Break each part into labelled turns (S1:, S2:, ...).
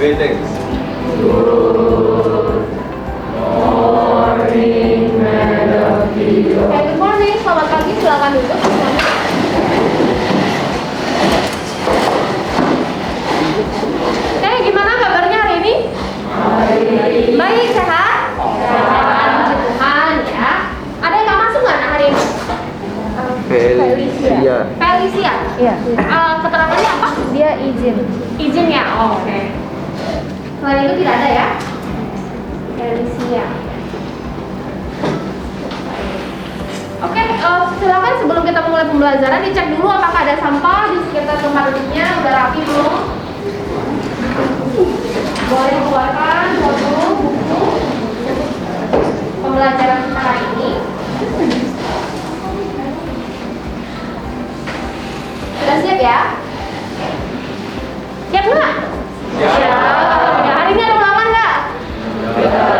S1: Okay, thanks.
S2: Good morning, selamat pagi, silakan duduk. Gimana kabarnya hari ini? Baik, sehat? Sehat, puji Tuhan ya. Ada yang nggak masuk nggak hari ini?
S3: Felicia.
S2: Felicia?
S4: Iya.
S2: Keterangannya apa?
S4: Dia izin.
S2: Izin ya? Oh, oke. Selain itu tidak ada ya? Felicia. Oke, silakan sebelum kita mulai pembelajaran dicek dulu apakah ada sampah di sekitar tempat duduknya, udah rapi belum? Boleh keluarkan foto buku pembelajaran kita hari ini. Sudah siap ya? Siap nggak?
S1: Ya.
S2: Ya, hari ini ada ulangan nggak?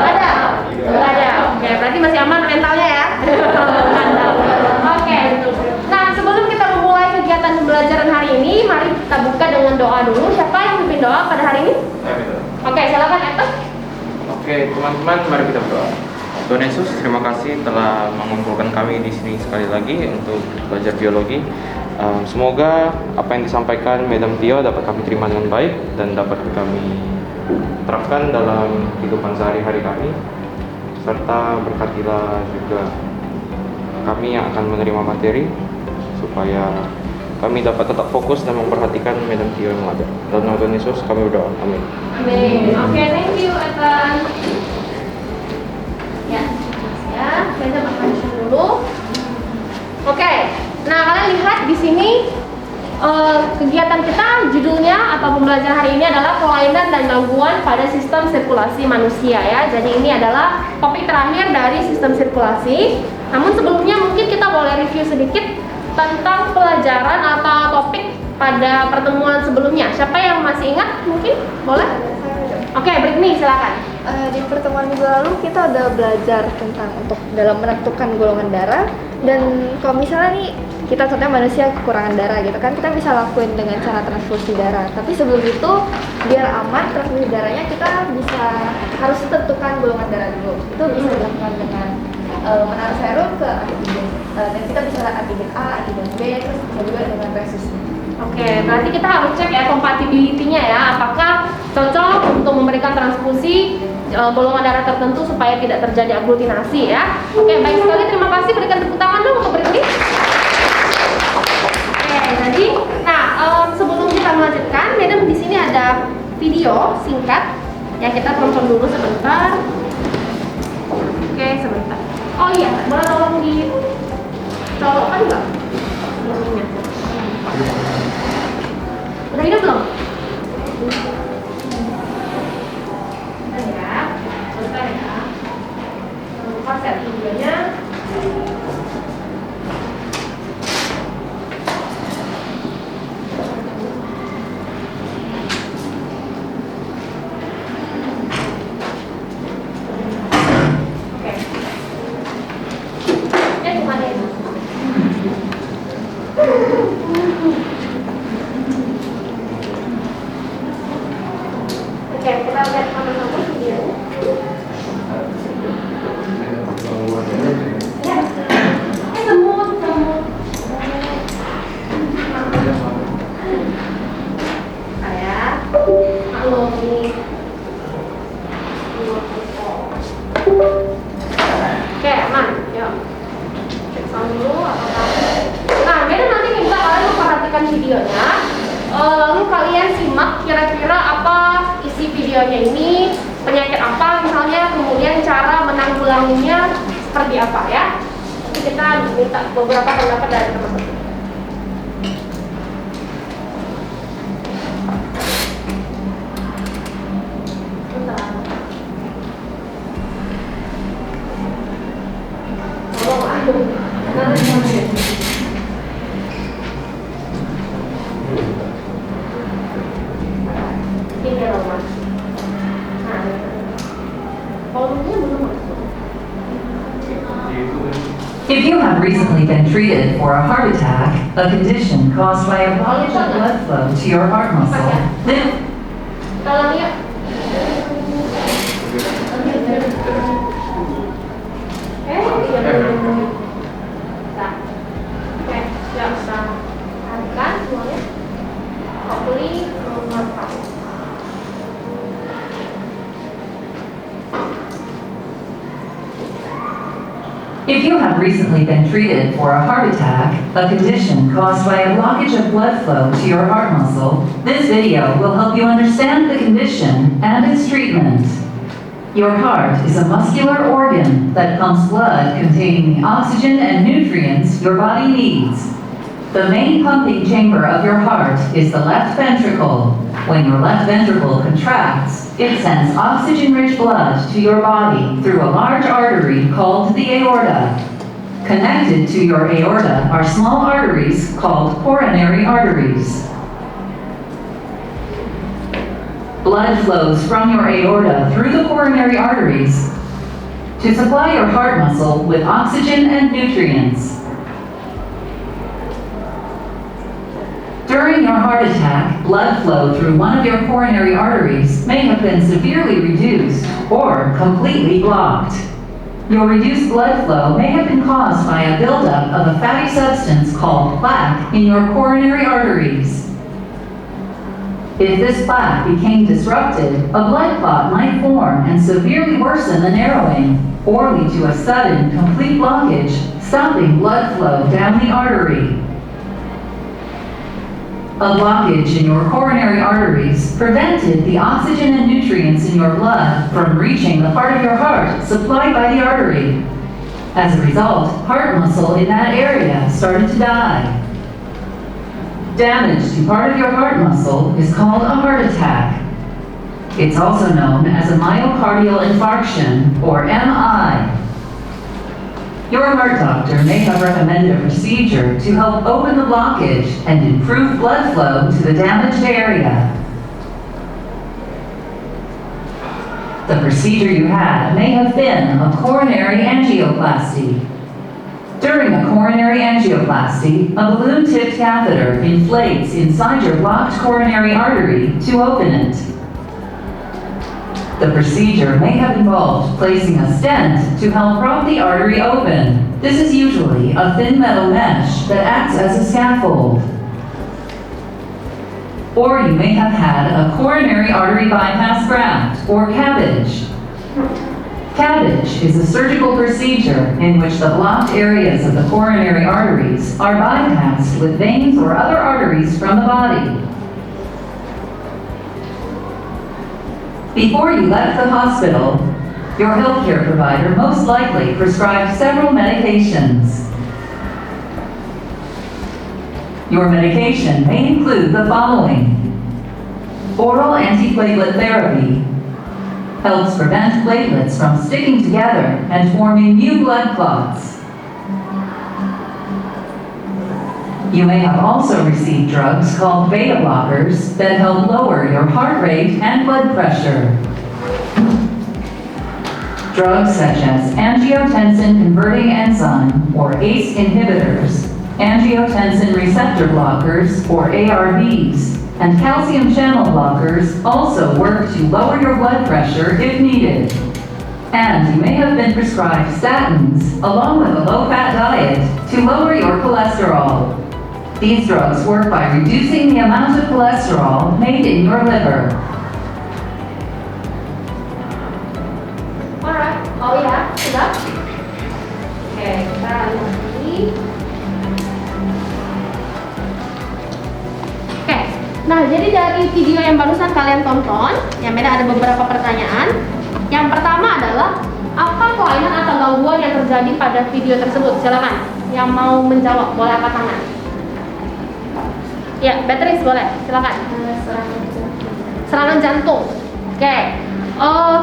S2: Ada? Nggak ada. Oke, berarti masih aman mentalnya ya? Mantap. Oke. Nah, sebelum kita memulai kegiatan pembelajaran hari ini, mari kita buka dengan doa dulu. Siapa yang pimpin doa pada hari ini? Oke, silakan Ethan.
S5: Oke, teman-teman, mari kita berdoa. Tuhan Yesus, terima kasih telah mengumpulkan kami di sini sekali lagi untuk belajar biologi. Semoga apa yang disampaikan Madam Tio dapat kami terima dengan baik dan dapat kami terapkan dalam kehidupan sehari-hari kami, serta berkatilah juga kami yang akan menerima materi supaya kami dapat tetap fokus dan memperhatikan Madam Tio yang ada. Dalam nama Tuhan Yesus kami berdoa, amin.
S2: Amin. Oke, thank you Ethan. Ya, kita makan dulu. Oke. Nah, kalian lihat di sini kegiatan kita judulnya atau pembelajaran hari ini adalah kelainan dan gangguan pada sistem sirkulasi manusia ya. Jadi ini adalah topik terakhir dari sistem sirkulasi. Namun sebelumnya mungkin kita boleh review sedikit tentang pelajaran atau topik pada pertemuan sebelumnya. Siapa yang masih ingat? Mungkin boleh? Oke, Britney silakan.
S4: Di pertemuan minggu lalu kita udah belajar tentang untuk dalam menentukan golongan darah, dan kalau misalnya nih kita contohnya manusia kekurangan darah gitu kan, kita bisa lakuin dengan cara transfusi darah. Tapi sebelum itu biar aman transfusi darahnya, kita harus tentukan golongan darah dulu. Itu bisa dilakukan dengan menaruh serum ke antigen, dan kita bisa lihat antigen A, antigen B, terus bisa juga dengan resus.
S2: Oke, berarti kita harus cek ya compatibility-nya ya, apakah cocok untuk memberikan transfusi golongan darah tertentu supaya tidak terjadi aglutinasi ya. Oke, baik sekali, terima kasih. Berikan tepuk tangan dong untuk Britney. Oke, jadi, nah sebelum kita melanjutkan, Madam di sini ada video singkat ya, kita tonton dulu sebentar. Oke, sebentar. Oh iya, boleh tolong dicolokkan nggak? Udah hidup belum? Bentar ya. Lupa set videonya. Beberapa pendapat dari teman-teman. Ini Roman. Nah, volumenya belum masuk.
S6: If you have recently been treated for a heart attack, a condition caused by a blockage of blood flow to your heart muscle, then
S2: Tolong yuk.
S6: If you have recently been treated for a heart attack, a condition caused by a blockage of blood flow to your heart muscle, this video will help you understand the condition and its treatment. Your heart is a muscular organ that pumps blood containing the oxygen and nutrients your body needs. The main pumping chamber of your heart is the left ventricle. When your left ventricle contracts, it sends oxygen-rich blood to your body through a large artery called the aorta. Connected to your aorta are small arteries called coronary arteries. Blood flows from your aorta through the coronary arteries to supply your heart muscle with oxygen and nutrients. During your heart attack, blood flow through one of your coronary arteries may have been severely reduced or completely blocked. Your reduced blood flow may have been caused by a buildup of a fatty substance called plaque in your coronary arteries. If this plaque became disrupted, a blood clot might form and severely worsen the narrowing, or lead to a sudden, complete blockage, stopping blood flow down the artery. A blockage in your coronary arteries prevented the oxygen and nutrients in your blood from reaching the part of your heart supplied by the artery. As a result, heart muscle in that area started to die. Damage to part of your heart muscle is called a heart attack. It's also known as a myocardial infarction, or MI. Your heart doctor may have recommended a procedure to help open the blockage and improve blood flow to the damaged area. The procedure you had may have been a coronary angioplasty. During a coronary angioplasty, a balloon-tipped catheter inflates inside your blocked coronary artery to open it. The procedure may have involved placing a stent to help prop the artery open. This is usually a thin metal mesh that acts as a scaffold. Or you may have had a coronary artery bypass graft, or CABG. CABG is a surgical procedure in which the blocked areas of the coronary arteries are bypassed with veins or other arteries from the body. Before you left the hospital, your healthcare provider most likely prescribed several medications. Your medication may include the following: oral antiplatelet therapy helps prevent platelets from sticking together and forming new blood clots. You may have also received drugs called beta blockers that help lower your heart rate and blood pressure. Drugs such as angiotensin converting enzyme, or ACE inhibitors, angiotensin receptor blockers, or ARBs, and calcium channel blockers also work to lower your blood pressure if needed. And you may have been prescribed statins along with a low-fat diet to lower your cholesterol. These drugs work by reducing the amount of cholesterol made in your liver.
S2: Alright, oh ya, sudah. Oke, kita lihat lagi. Oke, nah jadi dari video yang barusan kalian tonton, yang mana ada beberapa pertanyaan. Yang pertama adalah, apa kelainan atau gangguan yang terjadi pada video tersebut? Silakan, yang mau menjawab boleh angkat tangan. Ya, Beatrice boleh, silakan. Serangan jantung. Oke.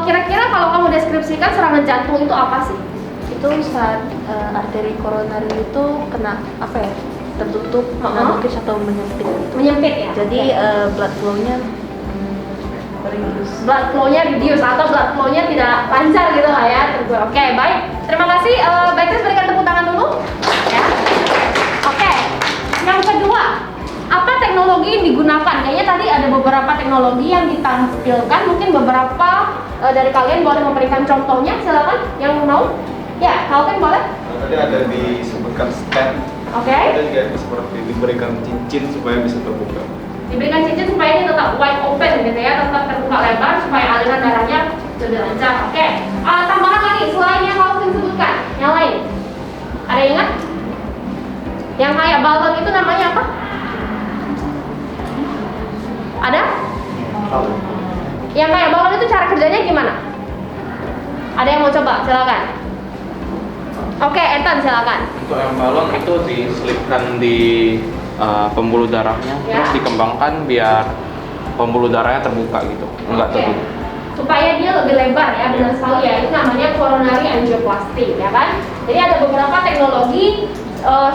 S2: Kira-kira kalau kamu deskripsikan serangan jantung itu apa sih?
S4: Itu saat arteri koroner itu kena apa ya, tertutup, menangkis atau menyempit.
S2: Menyempit ya.
S4: Jadi blood flow-nya reduce.
S2: Blood flow-nya reduce atau blood flow-nya tidak lancar gitu lah ya. Oke, baik. Terima kasih. Beatrice berikan tepuk tangan dulu. Ya. Oke. Yang kedua, apa teknologi yang digunakan? Kayaknya tadi ada beberapa teknologi yang ditampilkan. Mungkin beberapa dari kalian boleh memberikan contohnya. Silakan yang mau. Ya, kalian boleh.
S1: Tadi ada disebutkan stent.
S2: Oke.
S1: Ada juga seperti diberikan cincin supaya bisa terbuka.
S2: Diberikan cincin supaya ini tetap wide open gitu ya, tetap terbuka lebar supaya aliran darahnya sudah lancar. Oke. Tambahan lagi selain yang kalian sebutkan, yang lain. Ada yang ingat? Yang kayak balon itu namanya apa? Ada? Yang kayak balon itu cara kerjanya gimana? Ada yang mau coba? Silakan. Oke, Ethan silakan.
S5: Untuk yang balon itu diselipkan di pembuluh darahnya,
S2: Ya.
S5: terus dikembangkan biar pembuluh darahnya terbuka gitu, enggak
S2: Oke.
S5: tertutup.
S2: Supaya dia lebih lebar ya, benar sekali ya. Itu namanya coronary angioplasty ya kan. Jadi ada beberapa teknologi,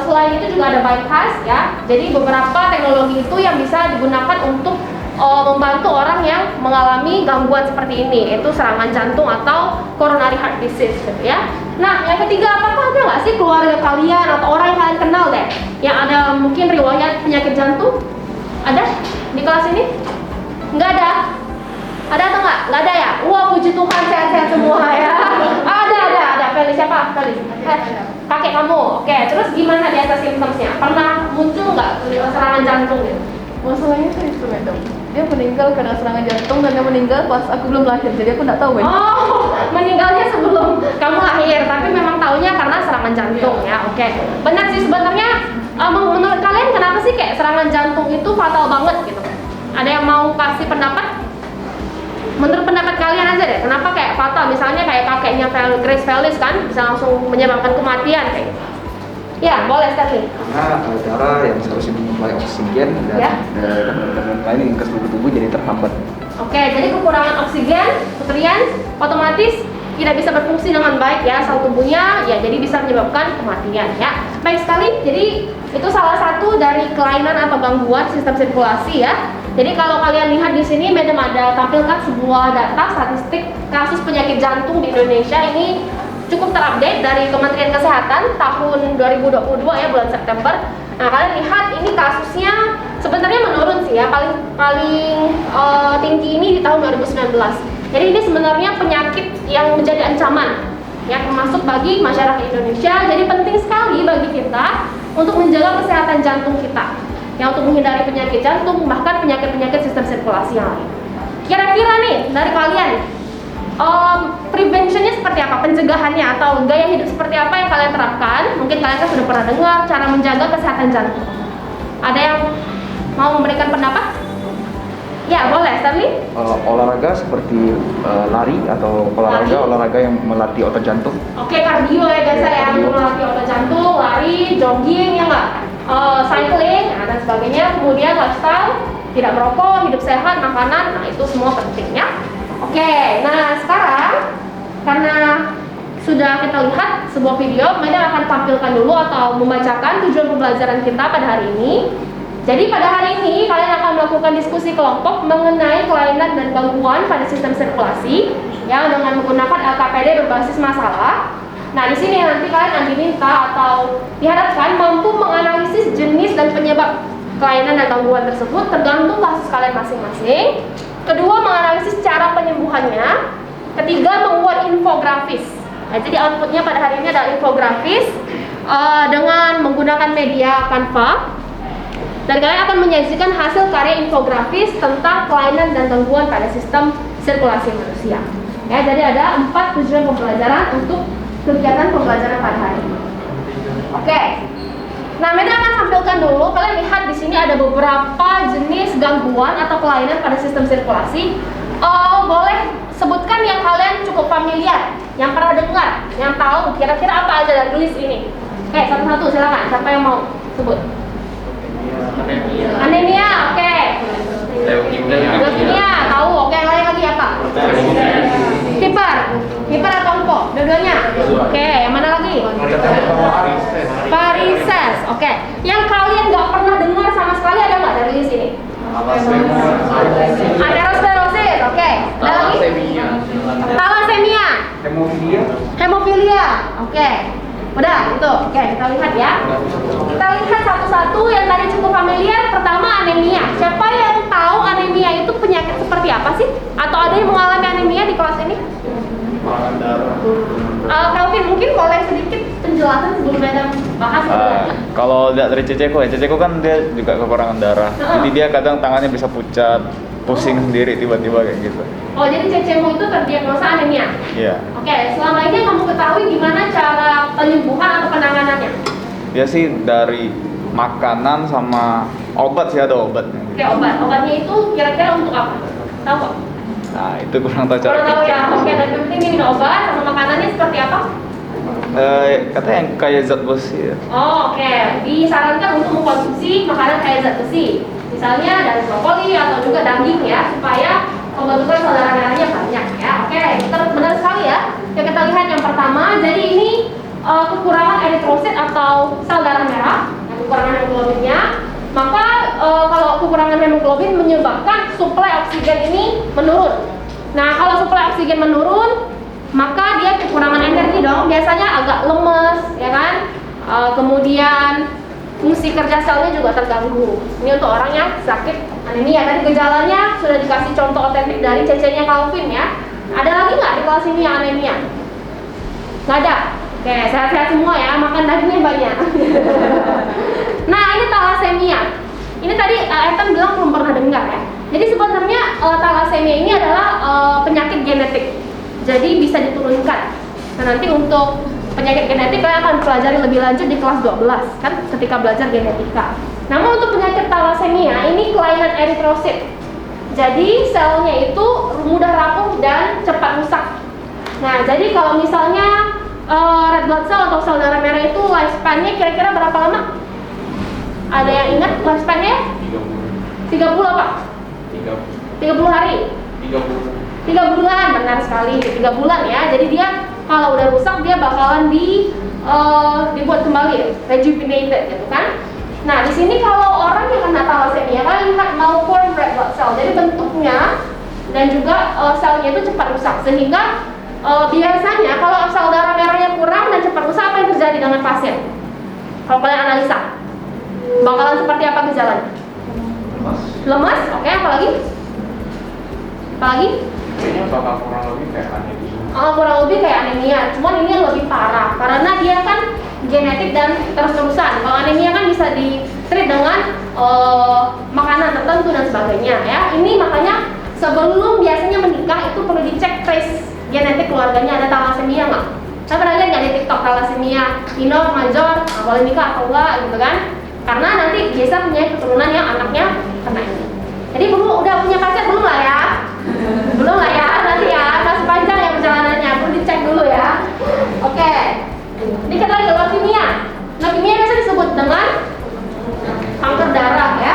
S2: selain itu juga ada bypass ya. Jadi beberapa teknologi itu yang bisa digunakan untuk membantu orang yang mengalami gangguan seperti ini, yaitu serangan jantung atau coronary heart disease gitu ya. Nah, yang ketiga, apakah ada nggak sih keluarga kalian atau orang yang kalian kenal deh yang ada mungkin riwayat penyakit jantung? Ada di kelas ini? Nggak ada? Ada atau nggak? Nggak ada ya? Wah, puji Tuhan, sehat-sehat semua ya. Ada. Feli, siapa? Feli? Kakek kamu. Oke, terus gimana di atas simptomsnya? Pernah muncul nggak serangan jantung gitu?
S4: Masalahnya tuh itu madam. Dia meninggal karena serangan jantung dan dia meninggal pas aku belum lahir, jadi aku nggak tahu madam.
S2: Oh, meninggalnya sebelum kamu lahir, tapi memang taunya karena serangan jantung ya. Oke, benar sih sebenarnya. Menurut kalian kenapa sih kayak serangan jantung itu fatal banget gitu? Ada yang mau kasih pendapat? Menurut pendapat kalian aja deh, kenapa kayak fatal? Misalnya kayak kakeknya Grace Felix kan bisa langsung menyebabkan kematian kayak gitu. Ya, boleh Stanley.
S3: Karena darah yang seharusnya menyuplai oksigen
S2: Ya.
S3: dan lain yang ke seluruh tubuh jadi terhambat.
S2: Oke, jadi kekurangan oksigen, nutrien, otomatis tidak bisa berfungsi dengan baik ya sel tubuhnya, ya jadi bisa menyebabkan kematian ya. Baik sekali, jadi itu salah satu dari kelainan atau gangguan sistem sirkulasi ya. Jadi kalau kalian lihat di sini, Madam ada tampilkan sebuah data statistik kasus penyakit jantung di Indonesia ini cukup terupdate dari Kementerian Kesehatan tahun 2022 ya, bulan September. Nah, kalian lihat ini kasusnya sebenarnya menurun sih ya, paling tinggi ini di tahun 2019. Jadi ini sebenarnya penyakit yang menjadi ancaman ya, termasuk bagi masyarakat Indonesia. Jadi penting sekali bagi kita untuk menjaga kesehatan jantung kita, ya, untuk menghindari penyakit jantung, bahkan penyakit-penyakit sistem sirkulasi yang lain. Kira-kira nih dari kalian, preventionnya seperti apa, pencegahannya atau gaya hidup seperti apa yang kalian terapkan? Mungkin kalian kan sudah pernah dengar cara menjaga kesehatan jantung. Ada yang mau memberikan pendapat? Ya, boleh, Stanley.
S3: Olahraga seperti lari atau olahraga yang melatih otot jantung.
S2: Oke, kardio ya biasa ya,
S3: Kardio.
S2: untuk melatih otot jantung, lari, jogging ya nggak? Cycling, nah, dan sebagainya. Kemudian lifestyle, tidak merokok, hidup sehat, makanan, nah itu semua penting ya. Oke, nah sekarang karena sudah kita lihat sebuah video, Madam akan tampilkan dulu atau membacakan tujuan pembelajaran kita pada hari ini. Jadi pada hari ini kalian akan melakukan diskusi kelompok mengenai kelainan dan gangguan pada sistem sirkulasi ya, dengan menggunakan LKPD berbasis masalah. Nah, di sini nanti kalian akan diminta atau diharapkan mampu menganalisis jenis dan penyebab kelainan dan gangguan tersebut tergantung kasus kalian masing-masing. Kedua, menganalisis cara penyembuhannya. Ketiga, membuat infografis. Nah, jadi outputnya pada hari ini adalah infografis dengan menggunakan media Canva. Dan kalian akan menyajikan hasil karya infografis tentang kelainan dan gangguan pada sistem sirkulasi manusia. Ya, jadi ada 4 tujuan pembelajaran untuk kegiatan pembelajaran pada hari ini. Oke. Nah, Madam akan tampilkan dulu. Kalian lihat di sini ada beberapa jenis gangguan atau kelainan pada sistem sirkulasi. Boleh sebutkan yang kalian cukup familiar, yang pernah dengar, yang tahu kira-kira apa aja dari list ini. Oke, satu-satu silakan. Siapa yang mau sebut? Anemia, oke. Leukemia, tahu. Oke, yang lain lagi apa? Hiper atau empo? Dua-duanya? Oke, yang mana lagi? Varises, oke. Yang kalian nggak pernah dengar sama sekali ada nggak dari sini? Aterosklerosis, oke. Ada lagi? Thalassemia. Hemofilia, oke. Udah, itu. Oke, kita lihat ya. Kita lihat satu-satu yang tadi cukup familiar. Pertama, anemia. Siapa yang tahu anemia itu penyakit seperti apa sih? Atau ada yang mengalami anemia di kelas ini? Kelvin, mungkin boleh sedikit penjelasan sebelum Madam bahas sebenarnya.
S1: Kalau lihat dari ceceku kan dia juga kekurangan darah. Jadi dia kadang tangannya bisa pucat, pusing sendiri tiba-tiba kayak gitu.
S2: Oh, jadi cecemu itu terdiagnosa anemia.
S1: Iya.
S2: Oke, selama ini yang kamu ketahui gimana cara penyembuhan atau penanganannya?
S1: Ya sih dari makanan sama obat sih, ada obatnya.
S2: Oke, obatnya itu kira-kira untuk apa? Tahu kok?
S1: Nah itu kurang tahu cara.
S2: Kurang tahu ya. Oke, dan yang penting minum obat sama makanannya seperti apa?
S1: Katanya yang kayak zat besi ya.
S2: Oh, oke. Disarankan untuk mengkonsumsi makanan kaya zat besi. Misalnya dari brokoli atau juga daging ya, supaya pembentukan sel darah merahnya banyak ya. Oke, benar sekali ya. Yang kita lihat yang pertama, jadi ini kekurangan eritrosit atau sel darah merah, kekurangan hemoglobinnya. Maka kalau kekurangan hemoglobin menyebabkan suplai oksigen ini menurun. Nah, kalau suplai oksigen menurun, maka dia kekurangan energi dong, biasanya agak lemes, ya kan? Kemudian fungsi kerja selnya juga terganggu. Ini untuk orang yang sakit anemia. Tadi gejalanya sudah dikasih contoh otentik dari cecenya Calvin ya. Ada lagi nggak di kelas ini yang anemia? Nggak ada. Oke, sehat-sehat semua ya, makan dagingnya banyak. Nah, ini thalassemia. Ini tadi Ethan bilang belum pernah dengar ya. Jadi sebenarnya thalassemia ini adalah penyakit genetik. Jadi bisa diturunkan. Nah, nanti untuk penyakit genetik kalian akan pelajari lebih lanjut di kelas 12 kan ketika belajar genetika. Namun untuk penyakit thalassemia ini kelainan eritrosit. Jadi selnya itu mudah rapuh dan cepat rusak. Nah, jadi kalau misalnya red blood cell atau sel darah merah itu lifespan-nya kira-kira berapa lama? Ada yang ingat lifespan-nya? 30 apa? 30 hari. 3 bulan, benar sekali, 3 bulan ya. Jadi dia kalau udah rusak dia bakalan dibuat kembali, rejuvenated gitu kan. Nah, di sini kalau orang yang kena thalassemia kalian lihat malformed red blood cell. Jadi bentuknya dan juga selnya itu cepat rusak sehingga biasanya kalau sel darah merahnya kurang dan cepat rusak, apa yang terjadi dengan pasien? Kalau kalian analisa, bakalan seperti apa gejalanya? Lemas, oke, apalagi?
S5: Kayaknya bakal kurang lebih kayak anemia.
S2: Kurang lebih kayak anemia, cuman ini yang lebih parah karena dia kan genetik dan terus-terusan. Kalau anemia kan bisa di-treat dengan makanan tertentu dan sebagainya ya. Ini makanya sebelum biasanya menikah itu perlu dicek trace genetik keluarganya, ada thalassemia nggak? Saya pernah lihat nggak di TikTok thalassemia minor, major, boleh nikah atau enggak gitu kan? Karena nanti biasa punya keturunan yang anaknya kena ini. Jadi udah punya pacar belum lah ya? Belum lah ya, nanti ya masih panjang ya perjalanannya, perlu dicek dulu ya. Oke, dikit lagi leukemia. Leukemia biasa disebut dengan kanker darah ya.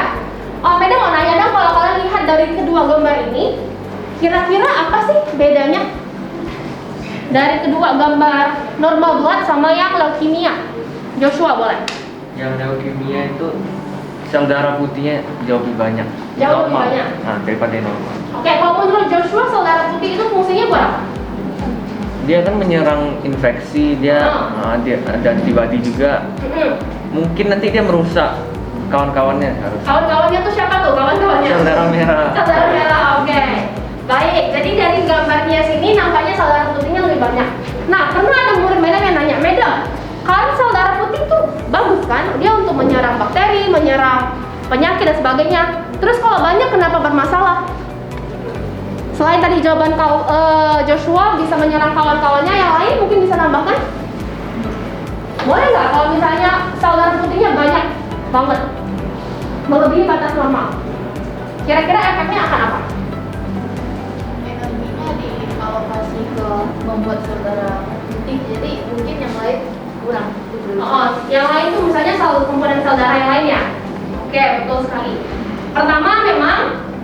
S2: Oh, Meda mau nanya dong, kalau kalian lihat dari kedua gambar ini, kira-kira apa sih bedanya dari kedua gambar normal blood sama yang leukemia? Joshua boleh.
S7: Yang leukemia itu sel darah putihnya jauh lebih banyak.
S2: Jauh lebih
S7: Normal.
S2: banyak.
S7: Nah, daripada yang normal.
S2: Oke, kalau menurut Joshua sel darah putih itu fungsinya buat apa?
S7: Dia kan menyerang infeksi, dia dia ada antibody juga. Mungkin nanti dia merusak kawan-kawannya harus.
S2: Kawan-kawannya tuh siapa tuh kawan-kawannya?
S7: Sel darah merah.
S2: Sel darah merah, oke. Baik, jadi dari gambarnya sini nampaknya sel darah putihnya lebih banyak. Nah, pernah ada murid Meda yang nanya, Meda, kan sel darah putih tuh bagus kan? Dia untuk menyerang bakteri, menyerang penyakit dan sebagainya. Terus kalau banyak kenapa bermasalah? Selain tadi jawaban Joshua bisa menyerang kawan-kawannya, yang lain mungkin bisa nambahkan? Boleh nggak kalau misalnya sel darah putihnya banyak banget, melebihi batas normal? Kira-kira efeknya akan apa?
S8: Energinya dialokasi ke membuat sel darah putih, jadi mungkin yang lain kurang.
S2: Yang lain tuh misalnya komponen sel darah yang lainnya. Oke, betul sekali. Pertama memang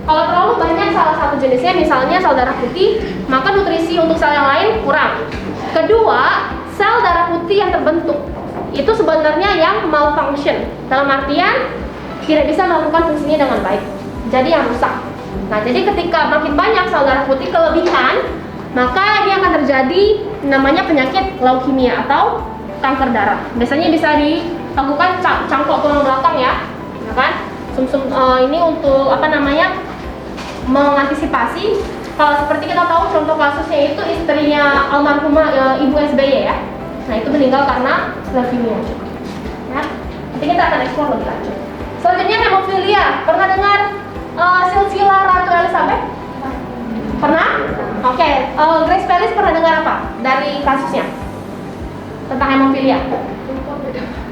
S2: kalau terlalu banyak salah satu jenisnya, misalnya sel darah putih, maka nutrisi untuk sel yang lain kurang. Kedua, sel darah putih yang terbentuk itu sebenarnya yang malfunction, dalam artian tidak bisa melakukan fungsinya dengan baik, jadi yang rusak. Nah, jadi ketika makin banyak sel darah putih kelebihan, maka dia akan terjadi namanya penyakit leukemia atau kanker darah. Biasanya bisa dilakukan cangkok tulang belakang ya kan? Sumsum ini untuk mengantisipasi. Kalau seperti kita tahu contoh kasusnya itu istrinya almarhumah Ibu SBY ya. Nah, itu meninggal karena leukemia. Ya. Nanti kita akan eksplor lebih lanjut. Selanjutnya hemofilia. Pernah dengar silsilah Ratu Elizabeth Oke, Grace Pelis pernah dengar apa dari kasusnya tentang hemofilia?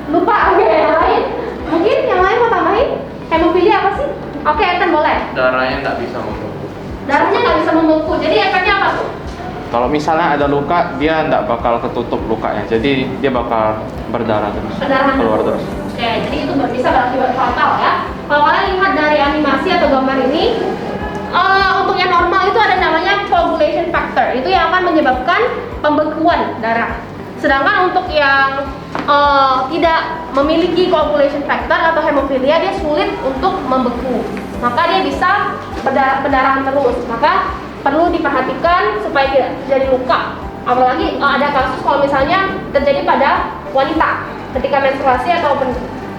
S2: Lupa. Oke, yang lain? Mungkin yang lain mau tambahin? Hemofilia apa sih? Oke, Ethan boleh.
S5: Darahnya nggak bisa membeku.
S2: Darahnya nggak bisa membeku. Jadi efeknya apa tuh?
S1: Kalau misalnya ada luka, dia nggak bakal ketutup lukanya, jadi dia bakal berdarah terus,
S2: Pendarahan
S1: keluar terus.
S2: Oke, jadi itu bisa berakibat fatal ya. Kalau kalian lihat dari animasi atau gambar ini, untuk yang normal itu ada namanya coagulation factor. Itu yang akan menyebabkan pembekuan darah. Sedangkan untuk yang tidak memiliki coagulation factor atau hemofilia, dia sulit untuk membeku. Maka dia bisa pendarahan terus. Maka perlu diperhatikan supaya tidak terjadi luka. Apalagi ada kasus kalau misalnya terjadi pada wanita ketika menstruasi atau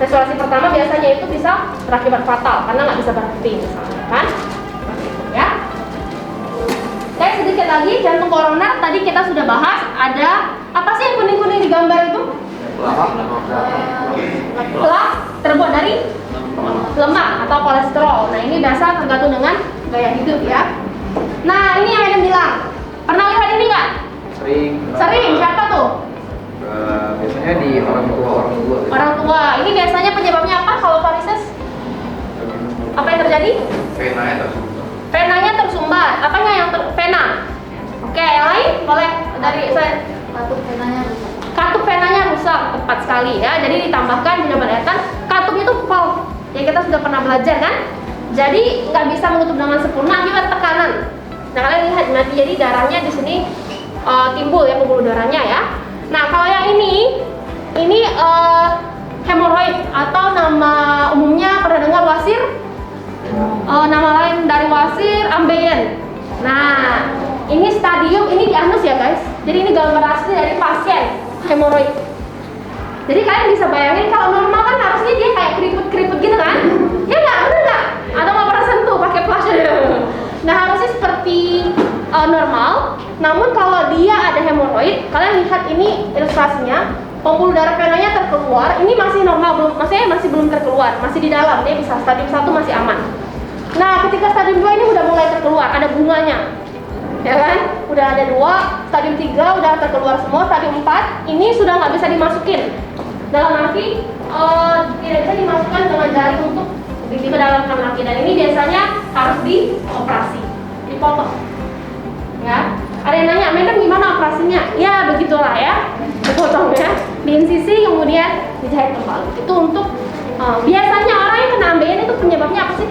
S2: menstruasi pertama, biasanya itu bisa berakibat fatal karena nggak bisa berhenti misalnya, kan? Seperti itu ya. Oke, sedikit lagi jantung koroner tadi kita sudah bahas. Ada apa sih yang kuning-kuning di gambar itu? Lemak terbuat dari lemak atau kolesterol. Nah, ini biasa tergantung dengan gaya hidup ya. Nah, ini yang Adam bilang. Pernah lihat ini nggak? Sering. Siapa tuh?
S3: Biasanya di orang tua.
S2: Orang tua. Ini biasanya penyebabnya apa kalau varises? Apa yang terjadi? Venanya tersumbat. Apanya yang vena? Oke, yang lain boleh dari saya.
S8: Katup venanya rusak.
S2: Katup venanya rusak, tepat sekali ya. Jadi ditambahkan jawaban Ethan, katupnya itu valve. Ya kita sudah pernah belajar kan? Jadi nggak bisa menutup dengan sempurna akibat tekanan. Nah, kalian lihat nanti jadi darahnya di sini timbul ya, pembuluh darahnya ya. Nah, kalau yang ini hemoroid atau nama umumnya pernah dengar wasir? Nama lain dari wasir ambeien. Nah, ini stadium, ini di anus ya guys. Jadi ini gambar asli dari pasien hemoroid. Jadi kalian bisa bayangin kalau normal kan harusnya dia kayak keriput-keriput gitu kan? Ya nggak, bener nggak? Atau nggak pernah sentuh pakai flash. Nah, harusnya seperti normal. Namun kalau dia ada hemoroid, kalian lihat ini ilustrasinya, pembuluh darah venanya terkeluar. Ini masih normal, maksudnya masih belum terkeluar, masih di dalam. Dia bisa stadium 1 masih aman. Nah, ketika stadium 2 ini udah mulai terkeluar, ada bunganya. Ya kan? Udah ada 2, stadium 3 udah terkeluar semua, stadium 4 ini sudah nggak bisa dimasukin. Dalam arti tidak bisa dimasukkan dengan jari untuk ke dalam kaki, dan ini biasanya harus dioperasi, dipotong. Ya, ada yang nanya, "Madam gimana operasinya?" Ya begitulah ya, dipotong ya, diinsisi kemudian dijahit kembali. Itu untuk biasanya orang yang kena ambeien itu penyebabnya apa sih?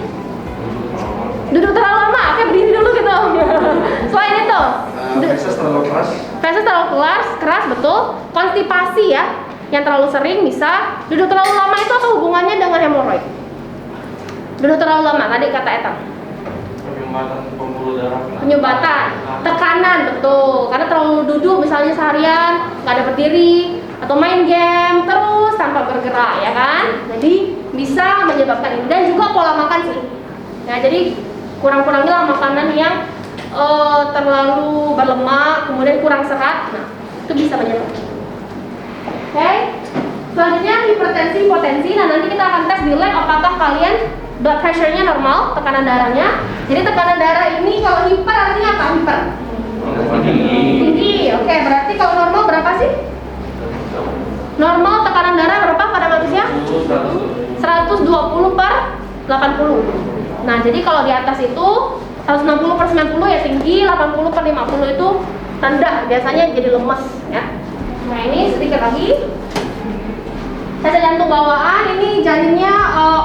S2: Duduk terlalu lama, oke berdiri dulu gitu. Selain itu,
S3: Feses terlalu keras.
S2: feses terlalu keras, betul. Konstipasi ya, yang terlalu sering bisa. Duduk terlalu lama itu apa hubungannya dengan hemoroid? Duduk terlalu lama, tadi kata Ethan.
S5: Penyumbatan pembuluh darah.
S2: Penyumbatan, tekanan, betul. Karena terlalu duduk misalnya seharian, nggak ada berdiri, atau main game terus tanpa bergerak, ya kan? Jadi bisa menyebabkan ini, dan juga pola makan sih. Ya, jadi kurang-kurangilah makanan yang terlalu berlemak, kemudian kurang serat. Nah, itu bisa menyebabkan. Oke. Selanjutnya hipertensi, hipotensi. Nah, nanti kita akan tes di lab apakah kalian blood pressure-nya normal, tekanan darahnya. Jadi tekanan darah ini kalau hiper artinya apa? Hiper. Tinggi. Oke, berarti kalau normal berapa sih? Normal tekanan darah berapa pada manusia? 120 per 80. Nah, jadi kalau di atas itu 160 per 90 ya tinggi, 80 per 50 itu rendah, biasanya jadi lemes ya. Nah, ini sedikit lagi. Cacat jantung bawaan, ini janinnya,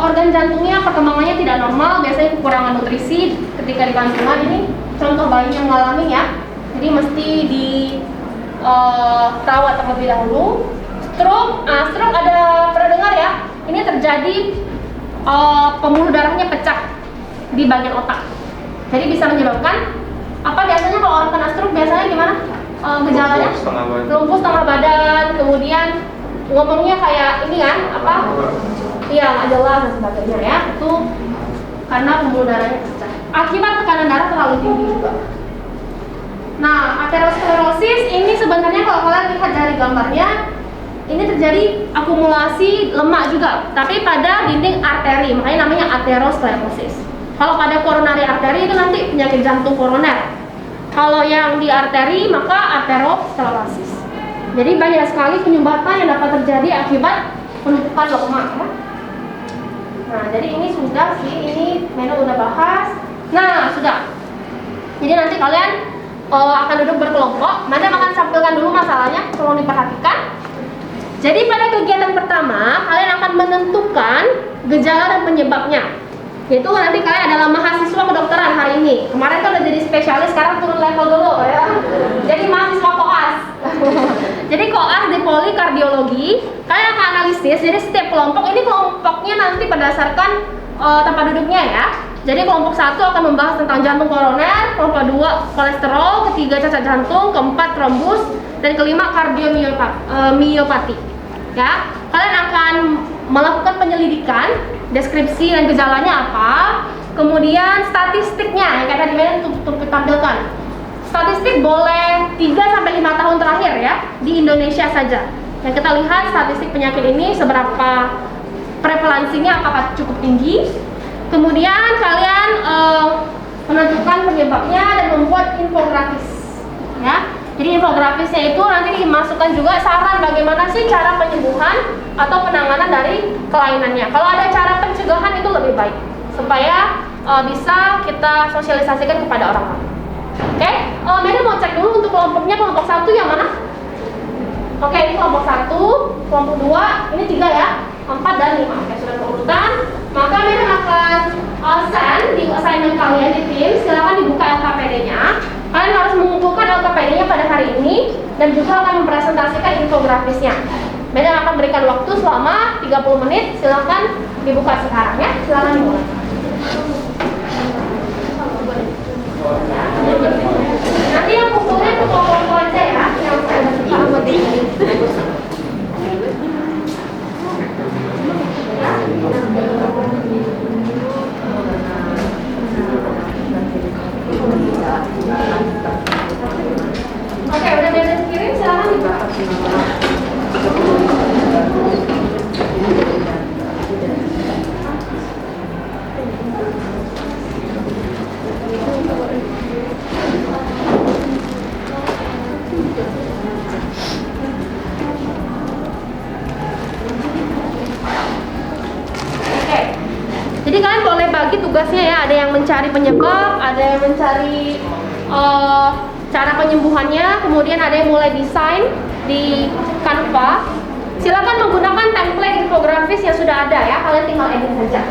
S2: organ jantungnya perkembangannya tidak normal, biasanya kekurangan nutrisi ketika di kandungan. Ini contoh bayi yang ngalamin ya, jadi mesti dirawat terlebih dahulu. Stroke ada pernah dengar ya, ini terjadi pembuluh darahnya pecah di bagian otak, jadi bisa menyebabkan apa? Biasanya kalau orang kena stroke biasanya gimana gejalanya? Lumpuh setengah badan, kemudian ngomongnya kayak ini kan, apa? Iya, nggak jelas dan sebagainya ya. Itu karena pembuluh darahnya pecah akibat tekanan darah terlalu tinggi juga. Nah, aterosklerosis ini sebenarnya kalau kalian lihat dari gambarnya, ini terjadi akumulasi lemak juga, tapi pada dinding arteri, makanya namanya aterosklerosis. Kalau pada koronari arteri itu nanti penyakit jantung koroner. Kalau yang di arteri maka arteriosklerosis. Jadi banyak sekali penyumbatan yang dapat terjadi akibat penumpukan lemak ya. Nah, jadi ini sudah sih, ini Meno udah bahas. Nah, sudah. Jadi nanti kalian akan duduk berkelompok. Mana akan sampaikan dulu masalahnya, tolong diperhatikan. Jadi pada kegiatan pertama, kalian akan menentukan gejala dan penyebabnya. Yaitu nanti kalian adalah mahasiswa kedokteran hari ini. Kemarin kan udah jadi spesialis, sekarang turun level dulu ya. Jadi mahasiswa koas. Jadi koas di polikardiologi, kalian akan analisis. Jadi setiap kelompok ini kelompoknya nanti berdasarkan tempat duduknya ya. Jadi kelompok 1 akan membahas tentang jantung koroner, kelompok 2 kolesterol, ketiga cacat jantung, keempat trombus, dan kelima kardiomiopati. Ya, kalian akan melakukan penyelidikan, deskripsi dan gejalanya apa, kemudian statistiknya yang kayak tadi Medan untuk tampilkan. Statistik boleh 3-5 tahun terakhir ya di Indonesia saja. Yang kita lihat statistik penyakit ini seberapa prevalensinya, apakah cukup tinggi. Kemudian kalian menentukan penyebabnya dan membuat infografis ya. Jadi infografisnya itu nanti dimasukkan juga saran bagaimana sih cara penyembuhan atau penanganan dari kelainannya. Kalau ada cara pencegahan itu lebih baik supaya bisa kita sosialisasikan kepada orang lain. Oke, Meda mau cek dulu untuk kelompoknya, kelompok 1 yang mana? Oke, ini kelompok 1, kelompok 2, ini 3 ya, 4 dan 5. Oke, sudah berurutan. Maka Meda akan send di assignment kalian di tim, silakan dibuka LKPD-nya. Kalian harus mengumpulkan LKPD-nya pada hari ini dan juga akan mempresentasikan infografisnya. Meda akan berikan waktu selama 30 menit, silakan dibuka sekarang ya, silakan dimulai. Nanti yang kumpulnya itu kelompok aja ya, yang saya buat di sini. Oke, udah beres kirim, silakan dibuka. Jadi kalian boleh bagi tugasnya ya, ada yang mencari penyebab, ada yang mencari cara penyembuhannya, kemudian ada yang mulai desain di Canva. Silakan menggunakan template infografis yang sudah ada ya, kalian tinggal edit saja.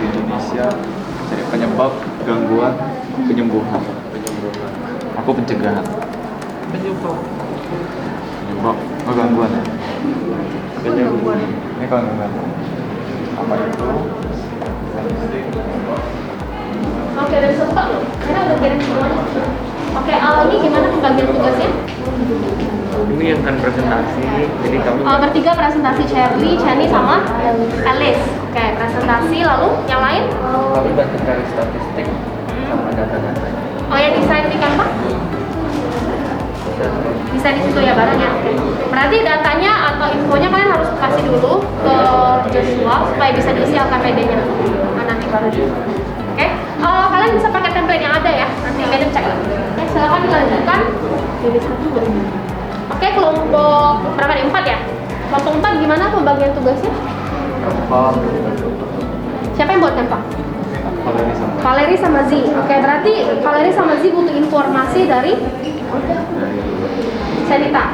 S3: Indonesia cari penyebab gangguan penyembuhan. Aku pencegahan. Penyebab gangguan ya. Penyembuhan. Ini gangguan. Apa itu?
S2: Oke, udah sempat loh. Karena udah kirim semuanya. Oke, ini gimana pembagian tugasnya?
S7: Ini yang kan presentasi, jadi kami
S2: bertiga presentasi, Cherly, Chani sama Alice. Oke, presentasi, lalu yang lain?
S7: kami bantu cari statistik sama data-data.
S2: Oh, yang desain di Canva? Bisa di situ ya barangnya. Oke. Berarti datanya atau infonya kalian harus kasih dulu ke Joshua supaya bisa diisi LKPD-nya. Nah, nanti baru di. Oke. Kalian bisa pakai template yang ada ya. Nanti Madam cek lagi. Oke, silakan dilanjutkan. Oke, kelompok berapa nih? 4 ya? Kelompok 4 gimana pembagian tugasnya? Siapa yang buat Canva? Valeri sama Z. Oke, berarti Valeri sama Z butuh informasi dari Senita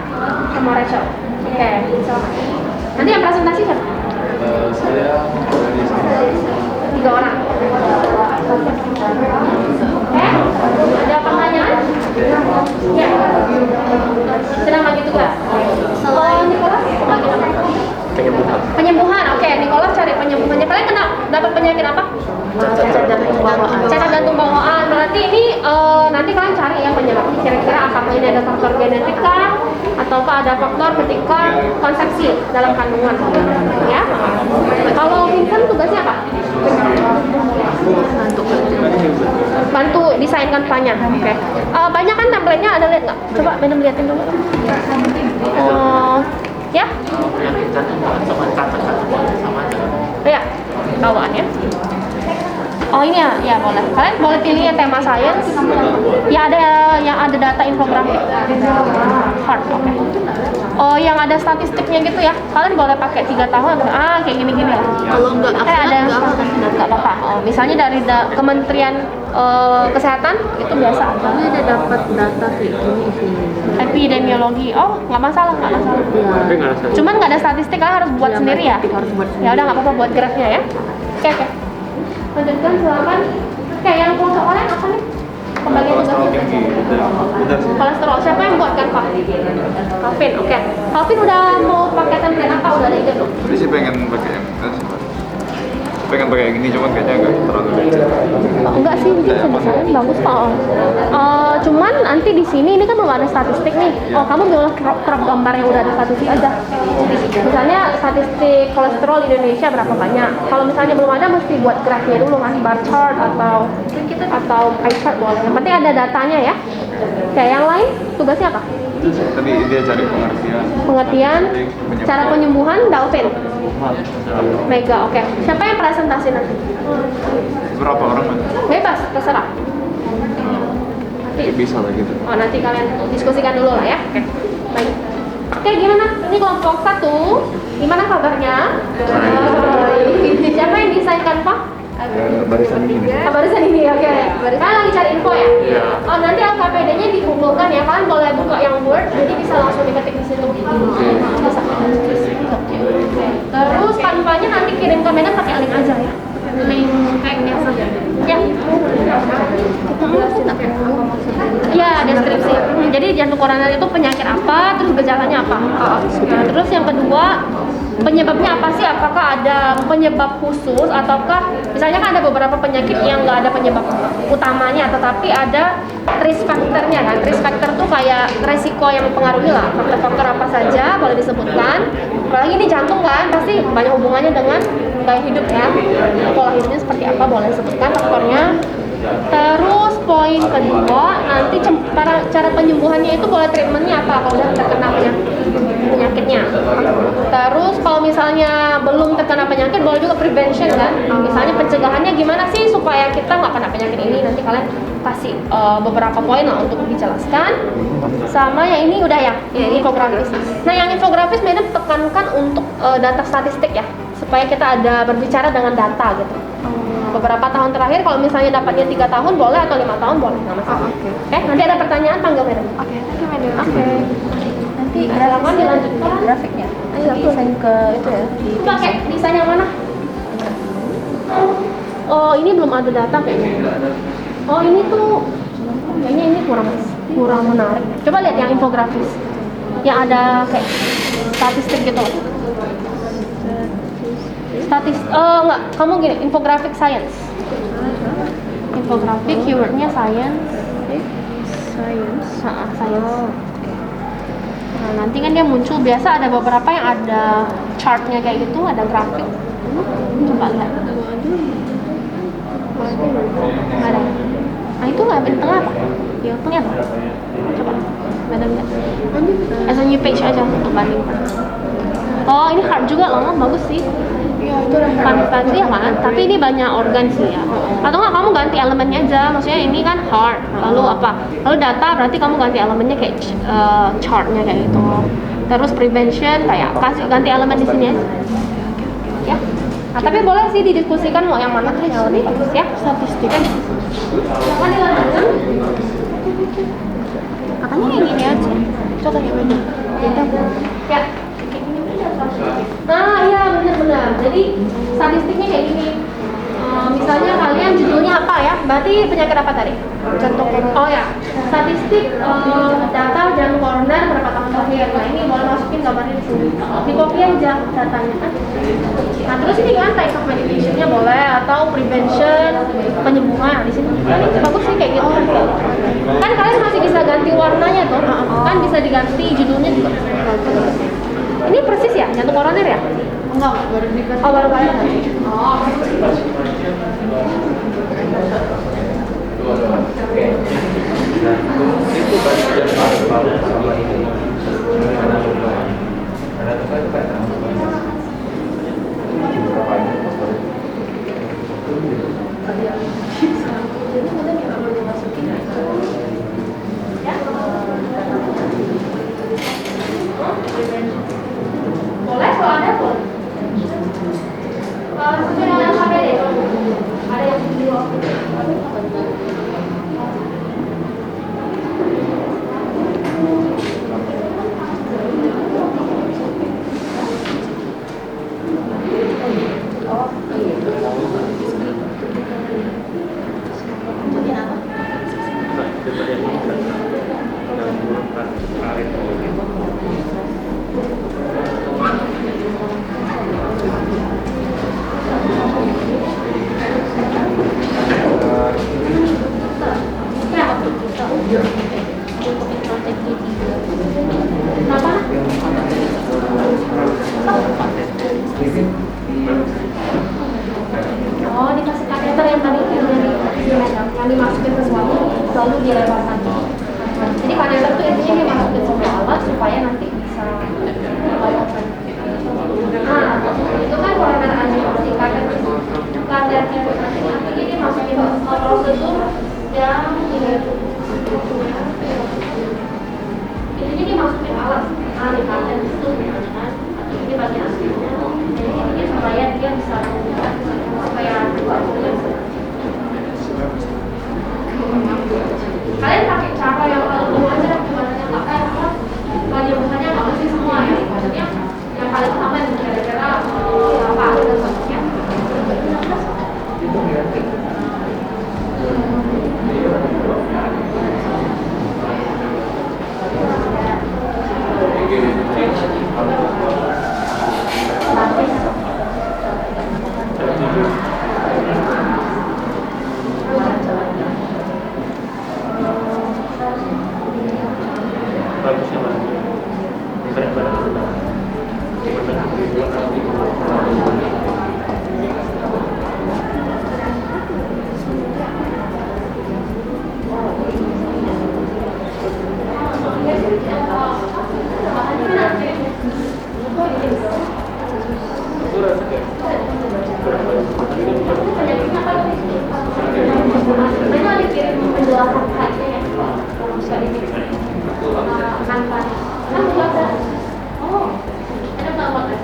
S2: sama Rachel. Oke, silakan. Nanti yang presentasi siapa?
S3: Saya
S2: 3 orang. Oke, ada pertanyaan? Ya. Sedang bagi tugas. Nicholas, bagi apa? Penyembuhan. Oke, Nicholas cari penyembuhannya. Kalian dapat penyakit apa? Cacat jantung bawaan. Berarti ini nanti kalian cari ya penyebabnya. Kira-kira apakah ini ada faktor genetika ataukah ada faktor ketika konsepsi dalam kandungan? Ya. Kalau Vincent tugasnya apa? Bantu desain Canva-nya. Oke. Banyak kan template-nya, ada lihat nggak? Coba Madam liatin dulu. Ya? ketahuan ya. Oh ini ya, ya boleh. Kalian boleh pilih ya tema science. Ya ada yang ada data infografik. Hard, oke. Oh yang ada statistiknya gitu ya. Kalian boleh pakai 3 tahun. Ah kayak gini-gini ya.
S8: Kalau nggak
S2: Ada
S8: nggak akan
S2: nggak apa-apa. Oh, misalnya dari Kementerian Kesehatan itu biasa.
S8: Kami ada dapat data kayak gini isinya.
S2: Epidemiologi. Oh nggak masalah, nggak masalah.
S1: Tapi nggak ada.
S2: Cuman nggak ada statistik, kalian harus buat sendiri ya.
S8: Harus buat
S2: Ya udah nggak apa-apa buat grafnya ya. Oke oke. Lanjutkan silakan. Oke yang kelompok kalian apa nih? Pembagian tugasnya. Kolesterol. Siapa yang buat kan Pak? Calvin. Oke. Calvin udah mau pakai template apa? Udah ada ide belum?
S3: Jadi sih pengen pakai yang pengen pakai yang ini, cuman kayaknya nggak terlalu
S2: Oh, enggak sih, ini desainnya bagus kok. Cuman nanti di sini ini kan belum ada statistik nih. Oh, kamu boleh crop gambar yang udah ada statistik aja. Misalnya statistik kolesterol di Indonesia berapa banyak. Kalau misalnya belum ada, mesti buat grafnya dulu kan, bar chart atau pie chart boleh. Yang penting ada datanya ya. Kayak yang lain, tugasnya apa?
S3: tadi dia cari pengertian.
S2: Pengertian, cara penyembuhan, Dalvin. Mega, oke. Siapa yang presentasi nanti?
S3: Berapa orang Mas?
S2: Bebas, terserah. Nanti.
S3: Bisa lah gitu.
S2: Oh, nanti kalian diskusikan dulu lah ya. Oke. Baik. Oke, gimana? Ini kelompok 1. Gimana kabarnya? Baik. Siapa yang desainkan, Pak?
S3: Barisan ini.
S2: Barisan ini, oke. Kalian lagi cari info ya? Iya. Oh, nanti LKPD-nya dikumpulkan ya. Kalian boleh buka yang Word, jadi bisa langsung diketik di situ. Bisa. Terus kanvanya nanti kirim ke Medan pakai link aja ya. Link kayak biasa. Ya. Iya, deskripsi. Jadi jantung koroner itu penyakit apa, terus gejalanya apa. Nah, terus yang kedua, penyebabnya apa sih? Apakah ada penyebab khusus ataukah misalnya kan ada beberapa penyakit yang nggak ada penyebab utamanya, tetapi ada risk factor-nya kan. Risk factor tuh kayak resiko yang mempengaruhi lah. Faktor-faktor apa saja boleh disebutkan. Apalagi ini jantung kan, pasti banyak hubungannya dengan gaya hidup ya. Pola hidupnya seperti apa boleh disebutkan faktornya. Terus poin kedua, nanti cara penyembuhannya itu boleh treatmentnya apa kalau udah terkena penyakitnya. Terus kalau misalnya belum terkena penyakit, boleh juga prevention kan. Misalnya pencegahannya gimana sih supaya kita nggak kena penyakit ini. Nanti kalian kasih beberapa poin lah untuk dijelaskan. Sama yang ini udah ya, infografis. Nah yang infografis Madam tekankan untuk data statistik ya, supaya kita ada berbicara dengan data gitu. Beberapa tahun terakhir kalau misalnya dapatnya 3 tahun boleh atau 5 tahun boleh, nggak masalah. Oke, nanti ada pertanyaan panggil Madam.
S4: Oke, thank you Madam.
S2: Oke.
S8: Nanti
S2: Silakan dilanjutkan.
S8: grafiknya.
S4: Ayo, aku
S8: Desain ke itu ya.
S2: Pakai desain yang mana? Oh ini belum ada data kayaknya. Oh ini tuh kayaknya ini kurang menarik. Coba lihat yang infografis, yang ada kayak statistik gitu. Enggak, kamu gini, infografik science. Infografik keywordnya science. Science. Nah, nanti kan dia muncul, biasa ada beberapa yang ada chartnya kayak gitu, ada grafik. Coba lihat. Ada. Nah itu nggak di tengah apa? Ya kelihatan. Coba. Madam lihat. As a new page aja untuk bandingkan. Oh ini hard juga loh, bagus sih.
S8: Iya, itu udah
S2: Fancy ya kan? Tapi ini banyak organ sih ya. Atau nggak kamu ganti elemennya aja, maksudnya ini kan hard. Lalu apa? Lalu data berarti kamu ganti elemennya kayak chartnya kayak gitu. Terus prevention kayak kasih ganti elemen di sini aja. Ya. Nah, tapi boleh sih didiskusikan mau yang mana yang lebih bagus ya. Statistik. Silakan dilanjutkan. Katanya yang gini aja. Coba yang beda. Ya. Nah iya benar-benar. Jadi statistiknya kayak gini. Misalnya kalian judulnya apa ya? Berarti penyakit apa tadi? Jantung koroner. Oh ya. Statistik data jantung koroner berapa tahun terakhir. Nah ini boleh masukin gambarnya di sini. Di copy aja datanya kan. Nah terus ini kan type of medication-nya boleh atau prevention penyembuhan di sini. Nah, ini bagus sih kayak gitu. Kan kalian masih bisa ganti warnanya tuh. Kan bisa diganti judulnya juga. Ini persis ya, jantung koroner ya?
S8: enggak baru dikasih.
S2: Oh, baru kalian ganti. Oh. Itu dikirim penjelasan site-nya ya, kalau bisa dikirim. Kantor. Oh, ada nggak pakai?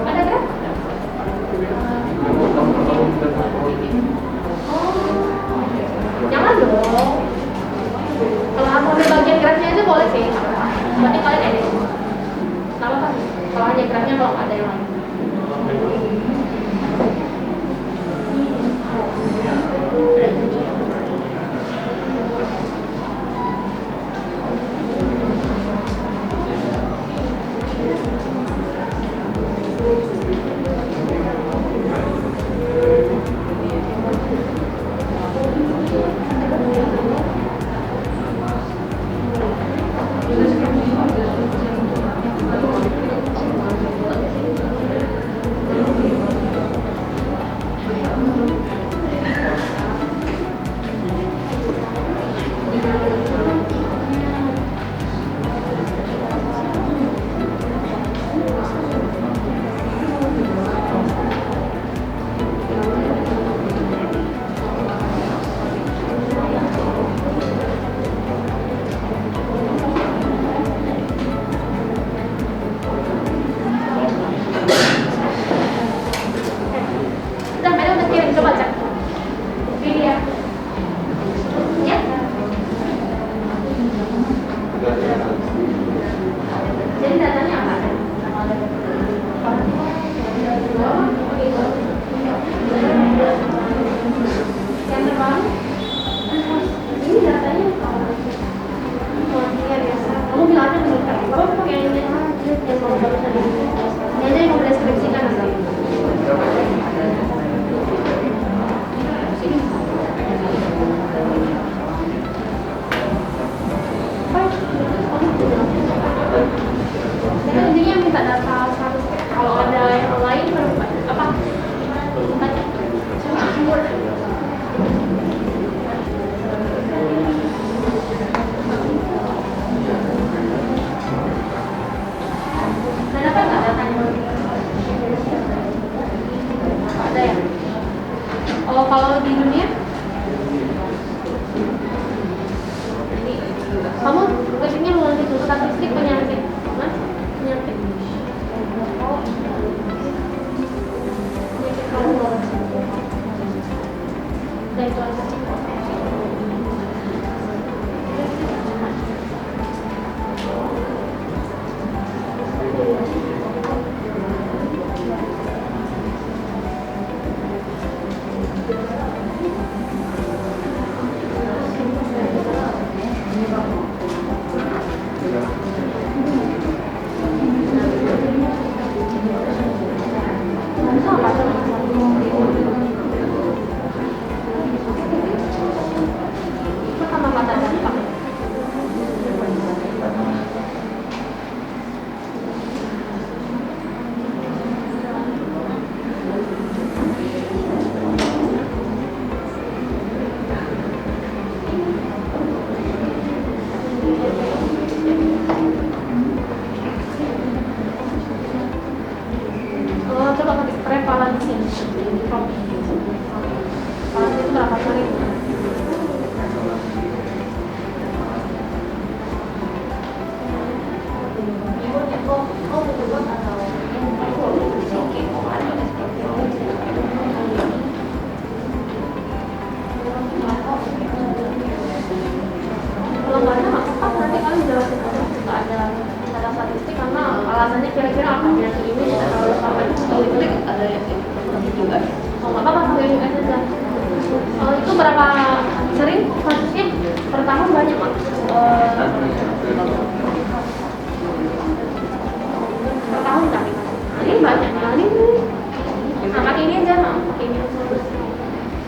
S2: Ada kan? Jangan dong. Kalau aku ambil bagian geraknya aja boleh sih. Berarti kalian edit. Kalau kan, kalau hanya geraknya kalau nggak ada yang lain.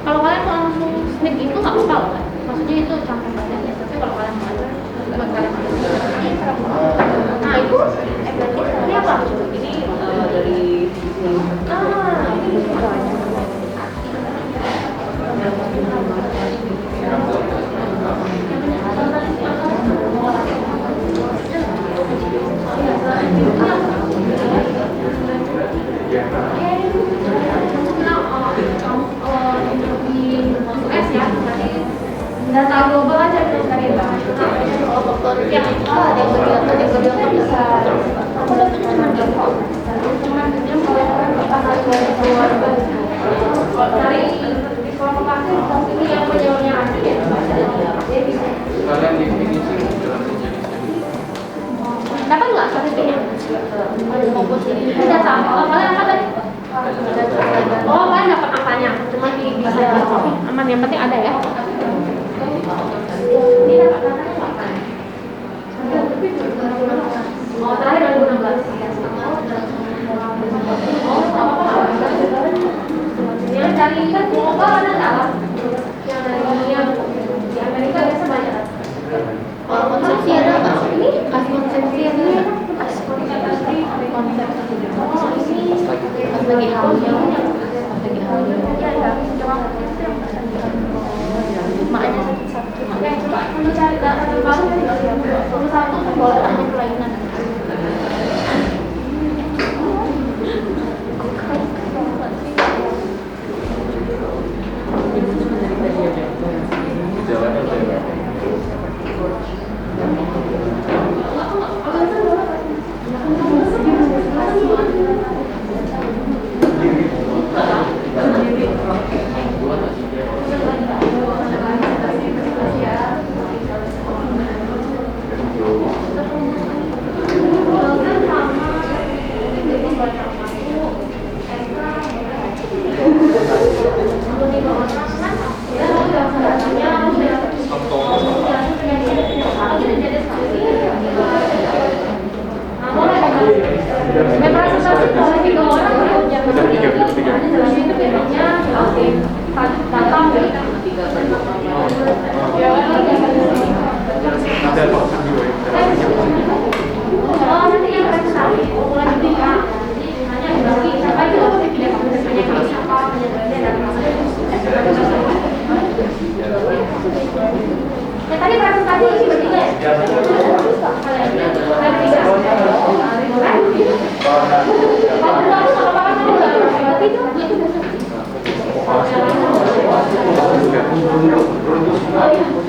S2: Kalau kalian tahu kan? Maksudnya itu campuran banyak, tapi kalau kalian mau aja, buat kalian mau. Nah itu ini apa?
S7: Ini dari
S2: Ini data global aja cari
S8: Kalau faktor yang ada yang berdua besar.
S2: aku dapat cuma jam dari kelompok akhir ini yang penyelenggaranya asli ya.
S1: Kalian definisi
S2: Dapat nggak statistiknya? Data. Oh, kalian apa tadi? Oh, kalian dapat angkanya. Cuma bisa aman. Yang penting ada ya. Ini dapat datanya kapan? Oh, terakhir 2016. Oh, apa-apa. Yang dari kan global ada nggak? Yang dari dunia di Amerika biasa banyak.
S8: Kalau konsepsi ada nggak?
S2: Ini kasih konsepsi ada. Konsepsi. Oh, ini
S8: Bagi hamil, bagi hamil.
S2: ya ya. Coba
S8: Makanya satu.
S2: Oke, coba kamu cari data terbaru. Nomor satu
S8: Kalau ada kelainan.
S2: tadi presentasi ini bertiga ya?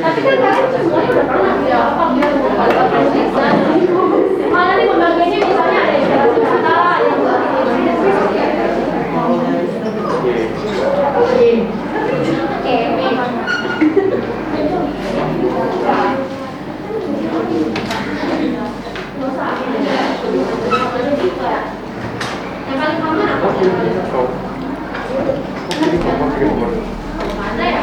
S2: Tapi kan kalian semuanya udah pernah ya? Mana nih pembagiannya misalnya ada yang dari kata, yang yang paling common apa? Ada ya,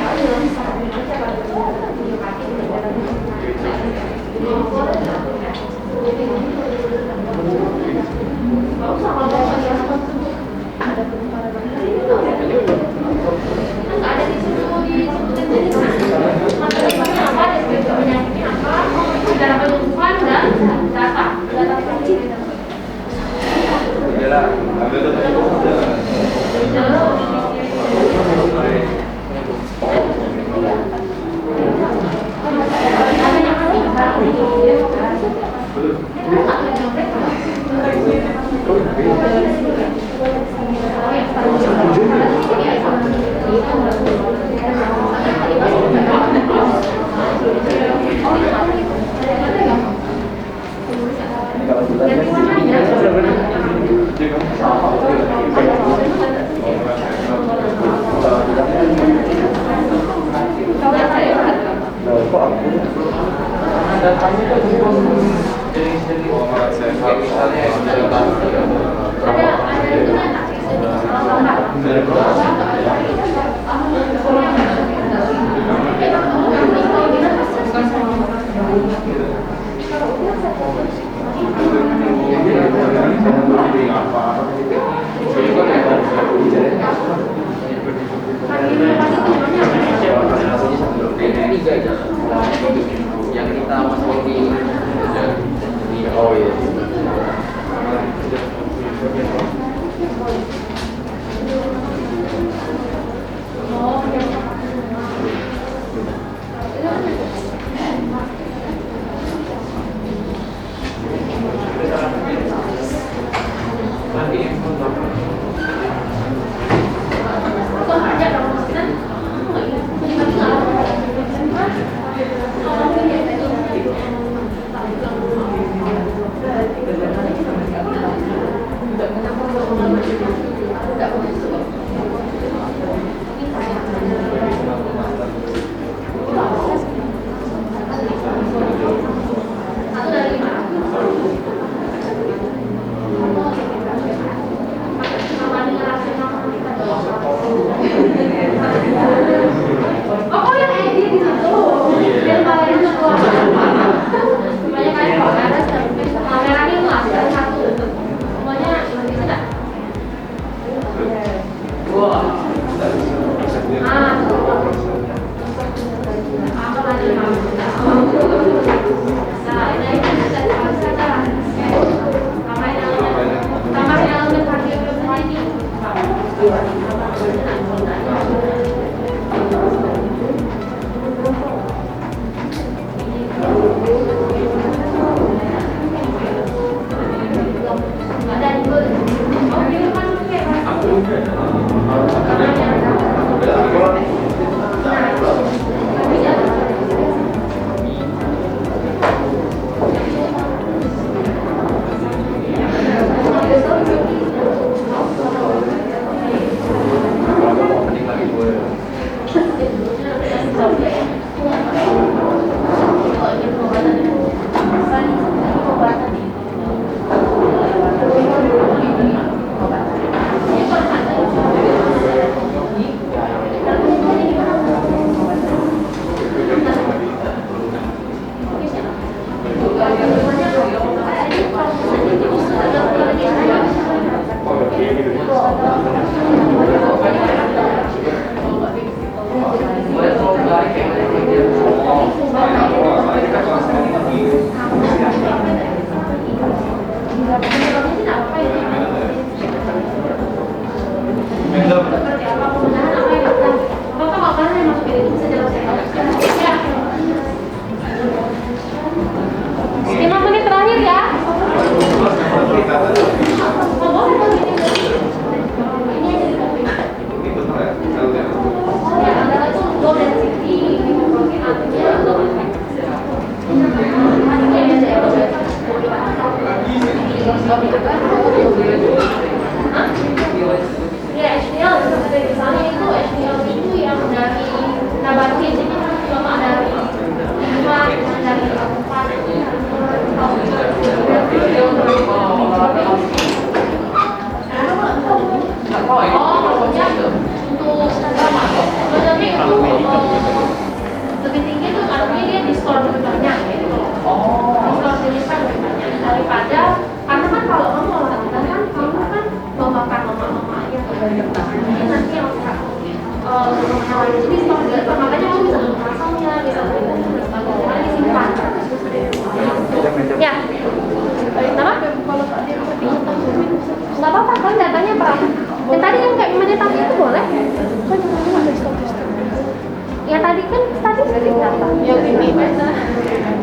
S2: apa? Yang ini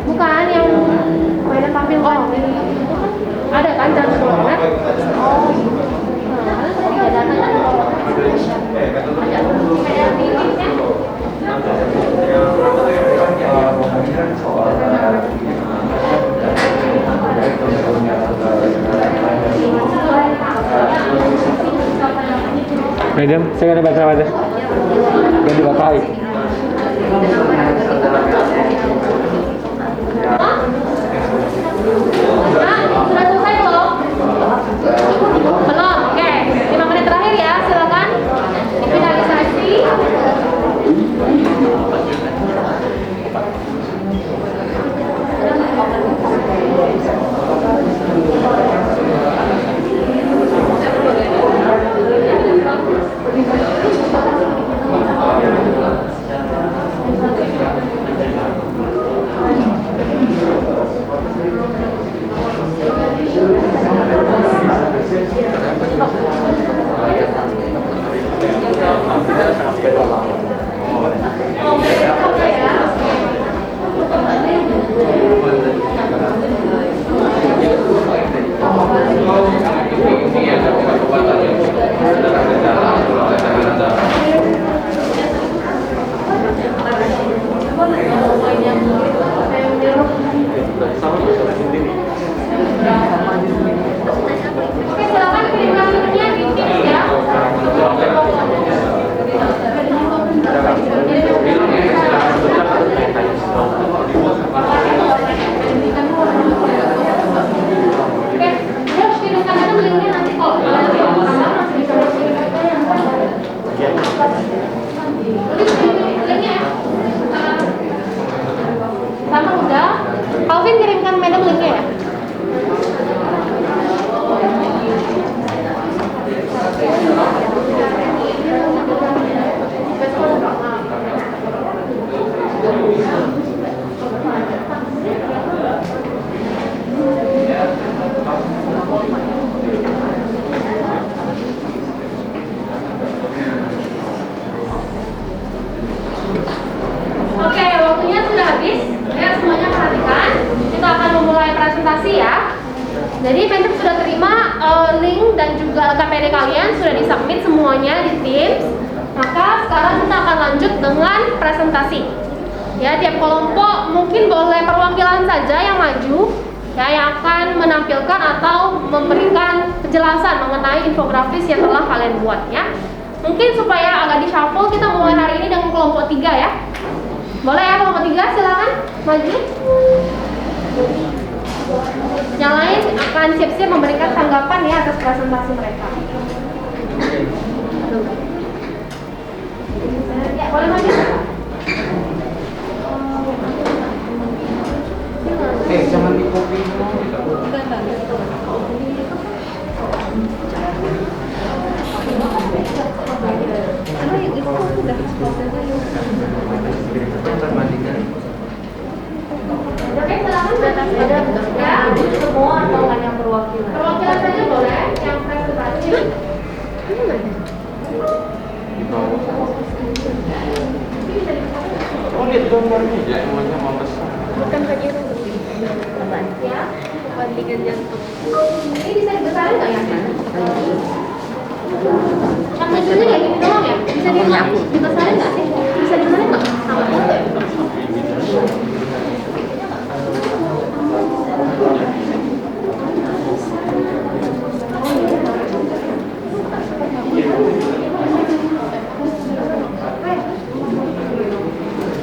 S2: bukan yang mainan tampilkan di itu kan ada kan dalam dokumen. Oh. Nah, tidak data kan kayak di linknya.
S1: Madam, saya ganti baca aja. Ganti bakai.
S2: Sudah selesai belum? Belum, oke. 5 menit terakhir ya, silakan difinalisasi. Oke, silakan kirimkan linknya di Teams ya. Oke, terus kirimkan aja linknya nanti kalau kalian masih bisa linknya ya. Sama udah. Alvin kirimkan madam linknya ya. Oke, waktunya sudah habis. Ya, semuanya perhatikan. Kita akan memulai presentasi ya. Jadi Phantom sudah terima link dan juga KPD kalian sudah disubmit semuanya di Teams. Maka sekarang kita akan lanjut dengan presentasi. Ya, tiap kelompok mungkin boleh perwakilan saja yang maju, ya, yang akan menampilkan atau memberikan penjelasan mengenai infografis yang telah kalian buat ya. Mungkin supaya agak di-shuffle, kita mulai hari ini dengan kelompok 3 ya. Boleh ya kelompok 3, silakan maju. Yang lain akan siap-siap memberikan tanggapan ya atas presentasi mereka. Ya, boleh maju.
S3: Jangan di copy.
S2: Oke, silakan ya. Semua atau hanya perwakilan? Perwakilan saja boleh, yang presentasi.
S1: Oh, lihat gambarnya ya, semuanya mau besar.
S4: Bukan bagi
S2: Ya.
S4: bandingan jantung.
S2: Ini bisa dibesarin nggak ya? Magnitudonya kayak gini doang ya? Bisa dibesarin nggak sih? Bisa dibesarin nggak? Sama.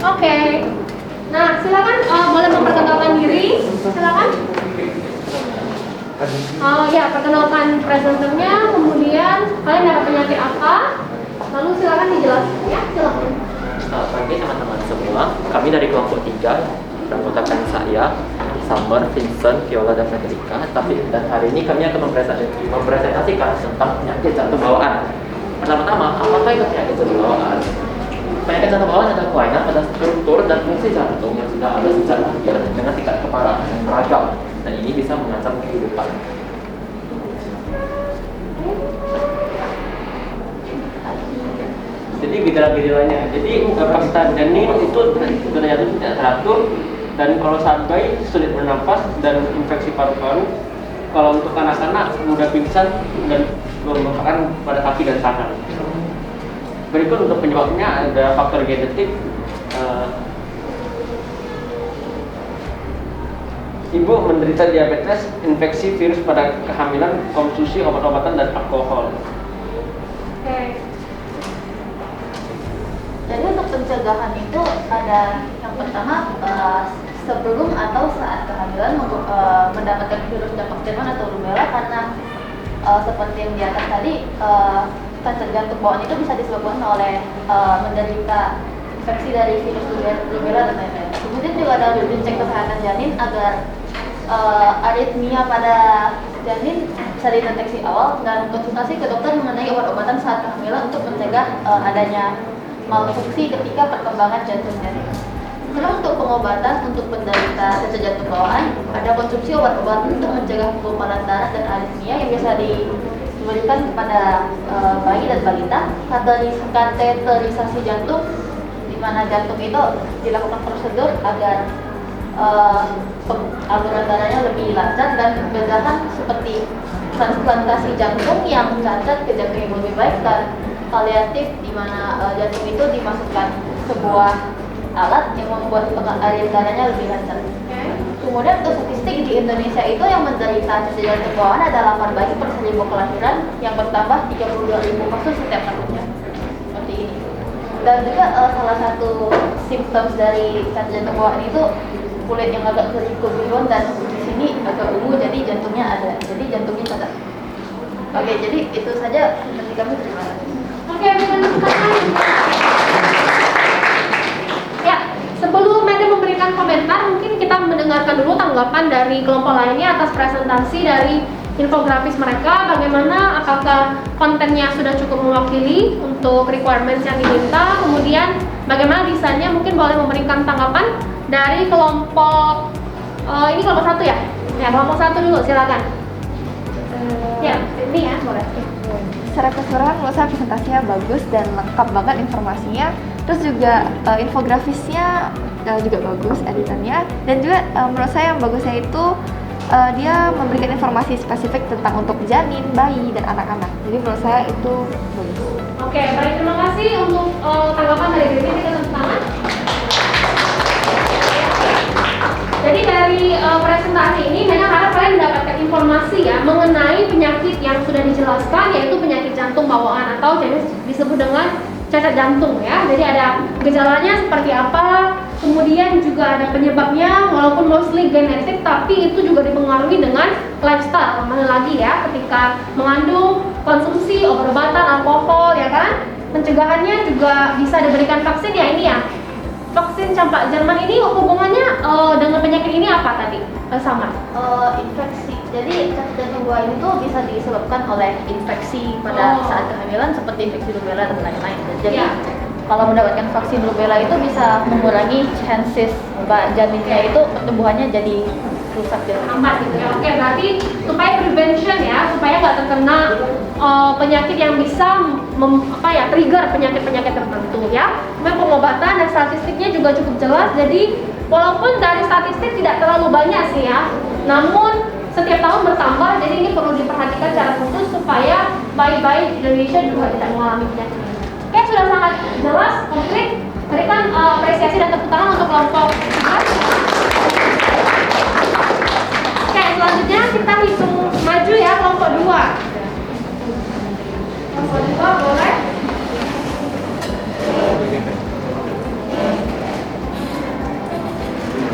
S2: Oke. Nah, silakan boleh memperkenalkan diri. Silakan. Ya, perkenalkan presenternya, kemudian kalian dapat penyakit apa, lalu silakan dijelaskan ya, silakan.
S9: Selamat pagi teman-teman semua, kami dari kelompok 3 beranggotakan saya, Summer, Vincent, Viola, dan Frederica. Dan hari ini kami akan mempresentasikan tentang penyakit jantung bawaan. Pertama-tama, apakah itu penyakit jantung bawaan? Penyakit jantung bawaan adalah kelainan pada struktur dan fungsi jantung yang sudah ada sejak lahir dengan tingkat keparahan yang beragam, dan ini bisa mengancam kehidupan. Jadi jadi gejala-gejalanya. Jadi pasca janin itu gejala jantung tidak teratur, dan kalau saat bayi sulit bernafas dan infeksi paru-paru. Kalau untuk anak-anak mudah pingsan dan membengkakkan pada kaki dan tangan. Berikut untuk penyebabnya ada faktor genetik. Ibu menderita diabetes, infeksi virus pada kehamilan, konsumsi obat-obatan dan alkohol.
S2: Oke.
S8: Jadi untuk pencegahan itu ada yang pertama sebelum atau saat kehamilan mendapatkan virus campak jerman atau rubella, karena seperti yang di atas tadi kanker jantung bawaan itu bisa disebabkan oleh menderita infeksi dari virus rubella dan lain-lain. Kemudian juga ada cek kesehatan janin agar aritmia pada janin bisa dideteksi awal, dan konsultasi ke dokter mengenai obat-obatan saat kehamilan untuk mencegah adanya malfungsi ketika perkembangan jantung janin. Setelah untuk pengobatan untuk penderita cacat jantung bawaan, ada konsumsi obat-obatan untuk mencegah penggumpalan darah dan aritmia yang bisa diberikan kepada bayi dan balita. Kateterisasi jantung, di mana jantung itu dilakukan prosedur agar aliran darahnya lebih lancar, dan pencegahan seperti transplantasi jantung yang cacat ke jantung yang lebih baik, dan paliatif di mana jantung itu dimasukkan sebuah alat yang membuat aliran darahnya lebih lancar. Kemudian untuk statistik di Indonesia itu yang menderita cacat jantung bawaan ada 8 bayi per 1000 kelahiran, yang bertambah 32.000 kasus setiap tahunnya. Seperti ini. Dan juga salah satu simptom dari cacat jantung bawaan itu kulit yang agak kebiruan dan di sini agak ungu, jadi jantungnya ada, jadi jantungnya cacat. Oke, jadi itu saja dari kami, terima kasih.
S2: Oke, ya, sebelum Madam memberikan komentar, mungkin kita mendengarkan dulu tanggapan dari kelompok lainnya atas presentasi dari infografis mereka. Bagaimana, apakah kontennya sudah cukup mewakili untuk requirements yang diminta, kemudian bagaimana desainnya, mungkin boleh memberikan tanggapan dari kelompok ini kelompok 1 ya? Ya, kelompok 1 dulu, silakan. Ya, ini ya, boleh.
S4: Secara keseluruhan menurut saya presentasinya bagus dan lengkap banget informasinya. Terus juga infografisnya juga bagus editannya, dan juga menurut saya yang bagusnya itu dia memberikan informasi spesifik tentang untuk janin, bayi, dan anak-anak. Jadi menurut saya itu bagus.
S2: Oke, baik, terima kasih untuk tanggapan dari Griffin. Kita tepuk tangan. Jadi dari presentasi ini memang harap kalian mendapatkan informasi ya mengenai penyakit yang sudah dijelaskan, yaitu penyakit jantung bawaan atau disebut dengan cacat jantung ya. Jadi ada gejalanya seperti apa, kemudian juga ada penyebabnya, walaupun mostly genetik, tapi itu juga dipengaruhi dengan lifestyle. Kembali lagi ya, ketika mengandung konsumsi obat-obatan, alkohol ya kan. Pencegahannya juga bisa diberikan vaksin ya, ini ya. Vaksin campak Jerman ini hubungannya dengan penyakit ini apa tadi? Sama?
S8: Infeksi. Jadi cacat jantung bawaan itu bisa disebabkan oleh infeksi pada saat kehamilan seperti infeksi rubella dan lain-lain. Jadi kalau mendapatkan vaksin rubella itu bisa mengurangi chances janinnya itu pertumbuhannya jadi rusak gitu.
S2: Amat gitu ya. Oke, berarti supaya prevention ya, supaya nggak terkena penyakit yang bisa trigger penyakit-penyakit tertentu ya. Memang pengobatan dan statistiknya juga cukup jelas. Jadi walaupun dari statistik tidak terlalu banyak sih ya, namun setiap tahun bertambah. Jadi ini perlu diperhatikan secara khusus supaya bayi-bayi di Indonesia juga tidak mengalami penyakit ini. Oke, sudah sangat jelas, komplit. Berikan apresiasi dan tepuk tangan untuk kelompok 3. Oke, selanjutnya kita hitung maju ya, kelompok 2. Kelompok 2 boleh.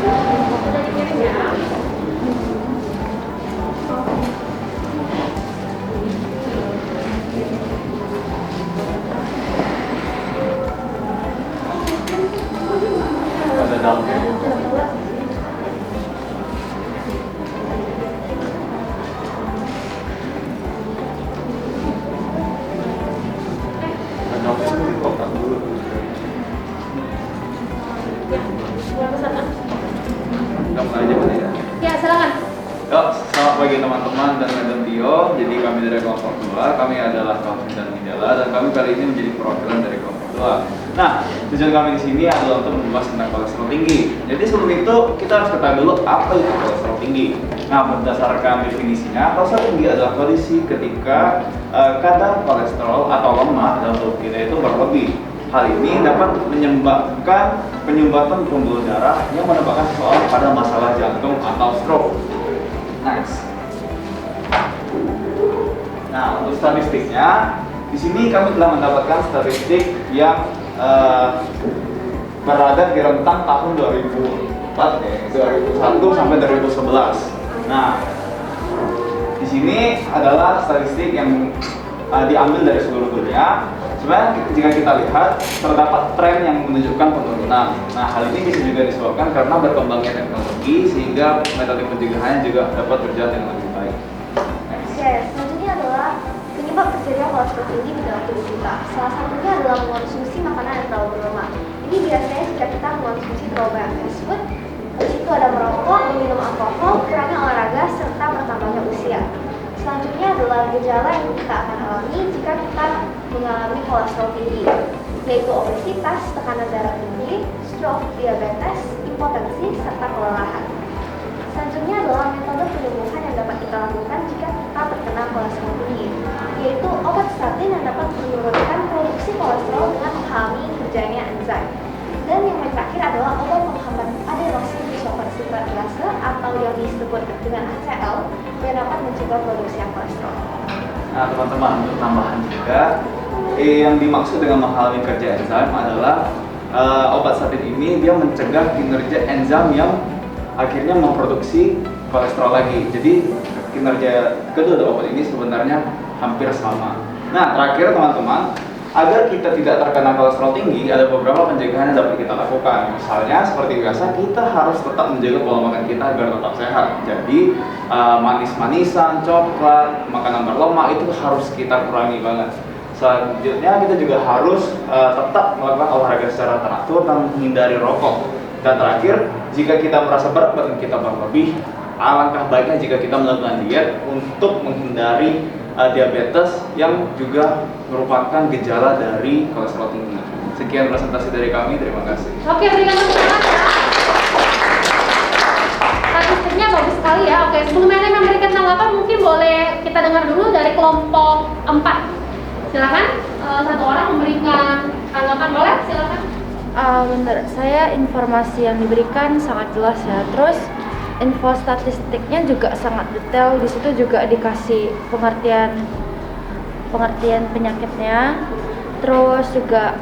S2: Sudah dikirim ya.
S1: Ada dalam.
S2: Ya, silakan.
S10: Selamat pagi teman-teman dan Madam Tio. Jadi kami dari kelompok 2, kami adalah kelompok dan gejala, dan kami kali ini menjadi perwakilan dari kelompok 2. Nah, tujuan kami di sini adalah untuk membahas tentang kolesterol tinggi. Jadi sebelum itu kita harus ketahui dulu apa itu kolesterol tinggi. Nah, berdasarkan definisinya, kolesterol tinggi adalah kondisi ketika kadar kolesterol atau lemak dalam tubuh kita itu berlebih. Hal ini dapat menyebabkan penyumbatan pembuluh darah yang menyebabkan seseorang pada masalah jantung atau stroke. Next. Nah, untuk statistiknya, di sini kami telah mendapatkan statistik yang berada di rentang tahun 2004 2001 sampai 2011. Nah, di sini adalah statistik yang diambil dari seluruh dunia. Sebenarnya jika kita lihat terdapat tren yang menunjukkan penurunan. Nah, hal ini bisa juga disebabkan karena berkembangnya teknologi sehingga metode pencegahannya juga dapat berjalan dengan lebih baik.
S4: Oke, selanjutnya adalah penyebab terjadinya kolesterol tinggi di dalam tubuh kita. Salah satunya adalah mengonsumsi makanan yang terlalu berlemak. Ini biasanya jika kita mengonsumsi terlalu banyak fast food, terus itu ada merokok, meminum alkohol, kurangnya olahraga, serta bertambahnya usia. Selanjutnya adalah gejala yang kita akan alami jika kita mengalami kolesterol tinggi, yaitu obesitas, tekanan darah tinggi, stroke, diabetes, impotensi, serta kelelahan. Selanjutnya adalah metode penyembuhan yang dapat kita lakukan jika kita terkena kolesterol tinggi, yaitu obat statin yang dapat menurunkan produksi kolesterol dengan menghalangi kerjanya enzim. Dan yang terakhir adalah obat penghambat adenosine trisulfurase atau yang disebut dengan ACL yang dapat mencegah produksi kolesterol.
S10: Nah, teman-teman, untuk tambahan juga, yang dimaksud dengan menghalangi kerja enzim adalah obat statin ini dia mencegah kinerja enzim yang akhirnya memproduksi kolesterol lagi. Jadi kinerja kedua obat ini sebenarnya hampir sama. Nah, terakhir teman-teman, agar kita tidak terkena kolesterol tinggi, ada beberapa pencegahan yang dapat kita lakukan. Misalnya seperti biasa, kita harus tetap menjaga pola makan kita agar tetap sehat. Jadi manis-manisan, coklat, makanan berlemak itu harus kita kurangi banget. Selanjutnya kita juga harus tetap melakukan olahraga secara teratur dan menghindari rokok. Dan terakhir, jika kita merasa berat badan kita berlebih, alangkah baiknya jika kita melakukan diet untuk menghindari diabetes yang juga merupakan gejala dari kolesterol tinggi. Sekian presentasi dari kami, terima kasih.
S2: Oke, berikan tepuk tangan ya. Statistiknya bagus sekali ya. Oke, sebelum Anda memberikan tanggapan, mungkin boleh kita dengar dulu dari kelompok 4. Silakan, satu orang memberikan tanggapan, boleh? Silakan.
S11: Menurut saya informasi yang diberikan sangat jelas ya. Terus info statistiknya juga sangat detail. Di situ juga dikasih pengertian penyakitnya. Terus juga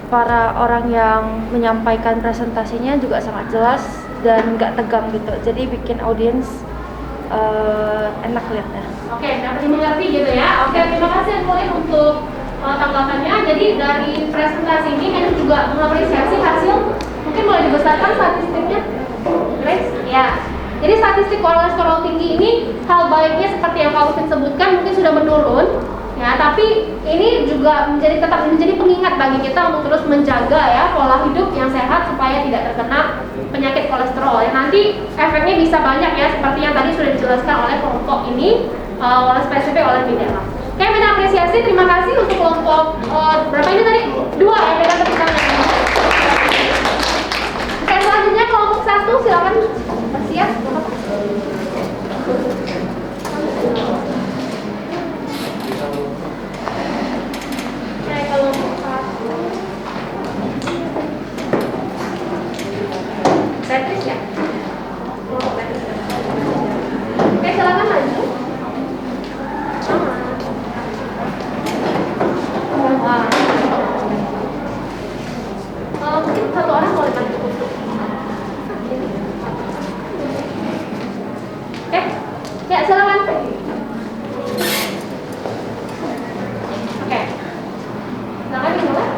S11: para orang yang menyampaikan presentasinya juga sangat jelas dan nggak tegang gitu. Jadi bikin audiens enak lihatnya.
S2: Oke, dapat dimengerti gitu ya. Oke, terima kasih Colin untuk tanggapannya. Jadi dari presentasi ini kita juga mengapresiasi hasil. Mungkin boleh dibesarkan statistiknya, Grace? Ya. Jadi statistik kolesterol tinggi ini hal baiknya seperti yang Pak Ufin sebutkan mungkin sudah menurun. Ya, tapi ini juga tetap menjadi pengingat bagi kita untuk terus menjaga ya pola hidup yang sehat supaya tidak terkena penyakit kolesterol. Ya, nanti efeknya bisa banyak ya seperti yang tadi sudah dijelaskan oleh kelompok ini oleh spesifik oleh Midela. Oke, minta apresiasi, terima kasih untuk kelompok berapa ini tadi? 2 ya, beda tepuk tangan. Oke, selanjutnya kelompok 1 silakan bersiap. Beatrice ya? Oke, silakan maju. Mungkin satu orang boleh maju untuk oke, ya silakan. Oke, silakan dimulai.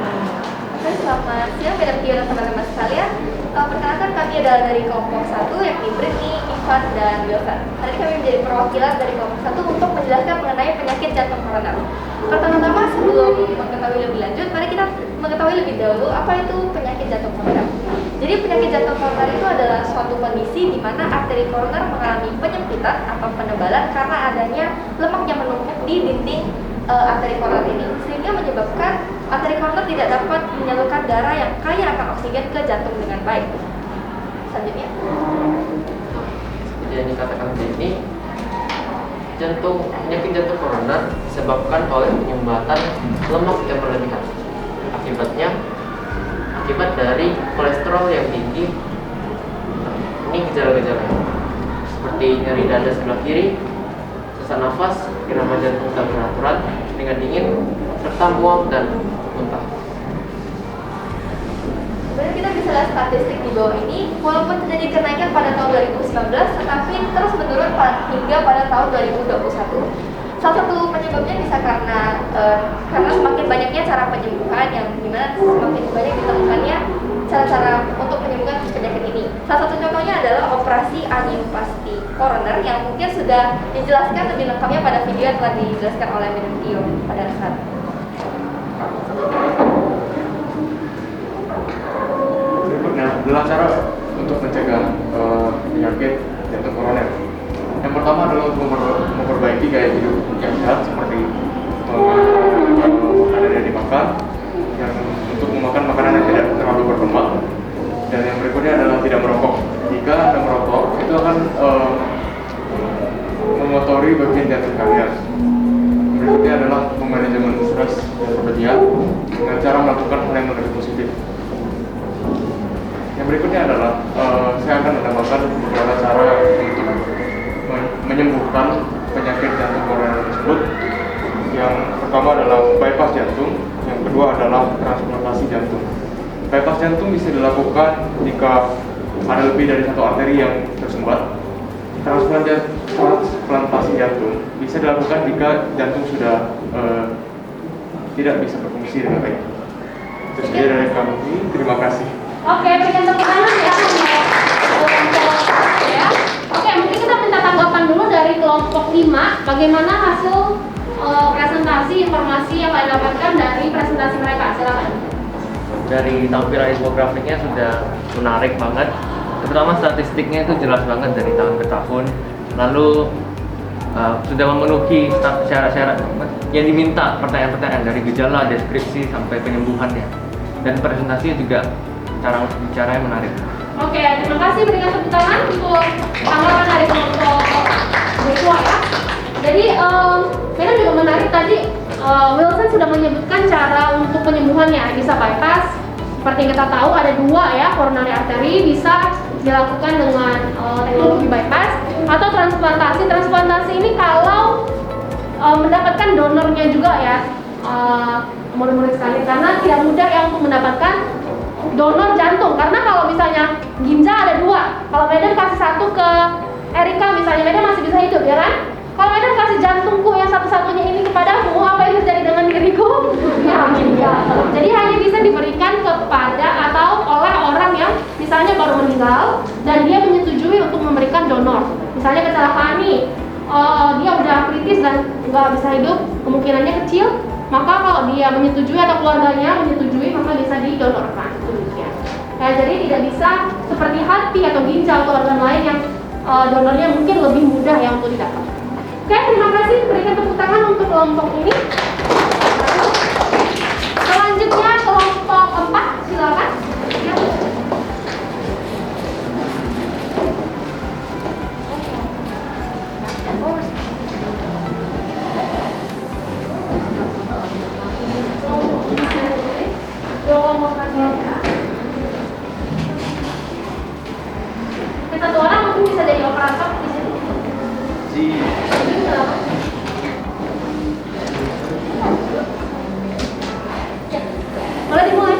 S4: Selamat siang, Madam Tio dan teman-teman sekalian. Perkenalkan kami adalah dari kelompok 1 yakni Brittany, Ivan, dan Wilson. Hari ini kami menjadi perwakilan dari kelompok 1 untuk menjelaskan mengenai penyakit jantung koroner. Pertama-tama sebelum mengetahui lebih lanjut, mari kita mengetahui lebih dahulu apa itu penyakit jantung koroner. Jadi penyakit jantung koroner itu adalah suatu kondisi di mana arteri koroner mengalami penyempitan atau penebalan karena adanya lemak yang menumpuk di dinding arteri koroner ini, sehingga menyebabkan arteri koroner tidak dapat menyalurkan darah yang kaya akan oksigen ke jantung dengan baik. Selanjutnya.
S9: Seperti yang dikatakan ini, penyakit jantung koroner disebabkan oleh penyumbatan lemak yang berlebihan. Akibat dari kolesterol yang tinggi. Ini gejala-gejalanya seperti nyeri dada sebelah kiri, sesak nafas, irama jantung tak beraturan, keringat dingin, serta mual dan muntah.
S4: Sebenarnya kita bisa lihat statistik di bawah ini, walaupun terjadi kenaikan pada tahun 2019, tetapi terus menurun hingga pada tahun 2021. Salah satu penyebabnya bisa karena semakin banyaknya cara penyembuhan yang dimana semakin banyak ditemukannya cara-cara untuk penyembuhan penyakit ini. Salah satu contohnya adalah operasi angioplasti koroner yang mungkin sudah dijelaskan lebih lengkapnya pada video yang telah dijelaskan oleh Madam Tio pada saat.
S5: Berikutnya adalah cara untuk mencegah penyakit jantung koroner. Yang pertama adalah untuk memperbaiki gaya hidup yang sehat seperti makanan yang dimakan, yang untuk memakan makanan yang tidak terlalu berlemak, dan yang berikutnya adalah tidak merokok. Jika Anda merokok, itu akan mengotori bagian jantung kalian. Berikutnya adalah manajemen stres dan berlebihan dengan cara melakukan hal yang lebih positif. Yang berikutnya adalah saya akan menambahkan beberapa cara untuk menyembuhkan penyakit jantung koroner tersebut. Yang pertama adalah bypass jantung, yang kedua adalah transplantasi jantung. Bypass jantung bisa dilakukan jika ada lebih dari satu arteri yang tersumbat. Transplantasi jantung bisa dilakukan jika jantung sudah tidak bisa berfungsi dengan baik. Itu saja dari kami. Terima kasih.
S2: Oke, berikan tepuk tangan ya untuk ya. Oke, mungkin kita minta tanggapan dulu dari kelompok 5. Bagaimana hasil presentasi informasi yang kalian dapatkan dari presentasi mereka? Silakan.
S7: Dari tampilan infografiknya sudah menarik banget, terutama statistiknya itu jelas banget dari tahun ke tahun. Lalu sudah memenuhi syarat-syarat yang diminta, pertanyaan-pertanyaan dari gejala, deskripsi sampai penyembuhannya, dan presentasinya juga cara bicaranya menarik.
S2: Oke, terima kasih. Berikan tepuk tangan untuk tanggapan dari kelompok siswa ya. Jadi, Madam juga menarik tadi. Wilson sudah menyebutkan cara untuk penyembuhannya, bisa bypass. Seperti yang kita tahu ada 2 ya, coronary artery bisa dilakukan dengan teknologi bypass atau transplantasi. Transplantasi ini kalau mendapatkan donornya juga ya, murid-murid sekali, karena tidak mudah ya untuk mendapatkan donor jantung. Karena kalau misalnya ginjal ada 2, kalau Madam kasih 1 ke Erika misalnya, Madam masih bisa hidup ya kan? Kalau Madam kasih jantungku yang satu-satunya ini kepadamu, apa yang terjadi dengan diriku? Ya meninggal. Jadi hanya bisa diberikan kepada atau oleh orang yang misalnya baru meninggal dan dia menyetujui untuk memberikan donor. Misalnya kecelakaan nih, dia udah kritis dan nggak bisa hidup, kemungkinannya kecil. Maka kalau dia menyetujui atau keluarganya menyetujui, maka bisa didonorkan. Demikian. Ya, jadi tidak bisa seperti hati atau ginjal atau organ lain yang donornya mungkin lebih mudah ya untuk didapat. Oke, terima kasih. Berikan tepuk tangan untuk kelompok ini. Selanjutnya kelompok 4, silakan. Ya. Satu orang mungkin bisa jadi operator di sini. Boleh dimulai.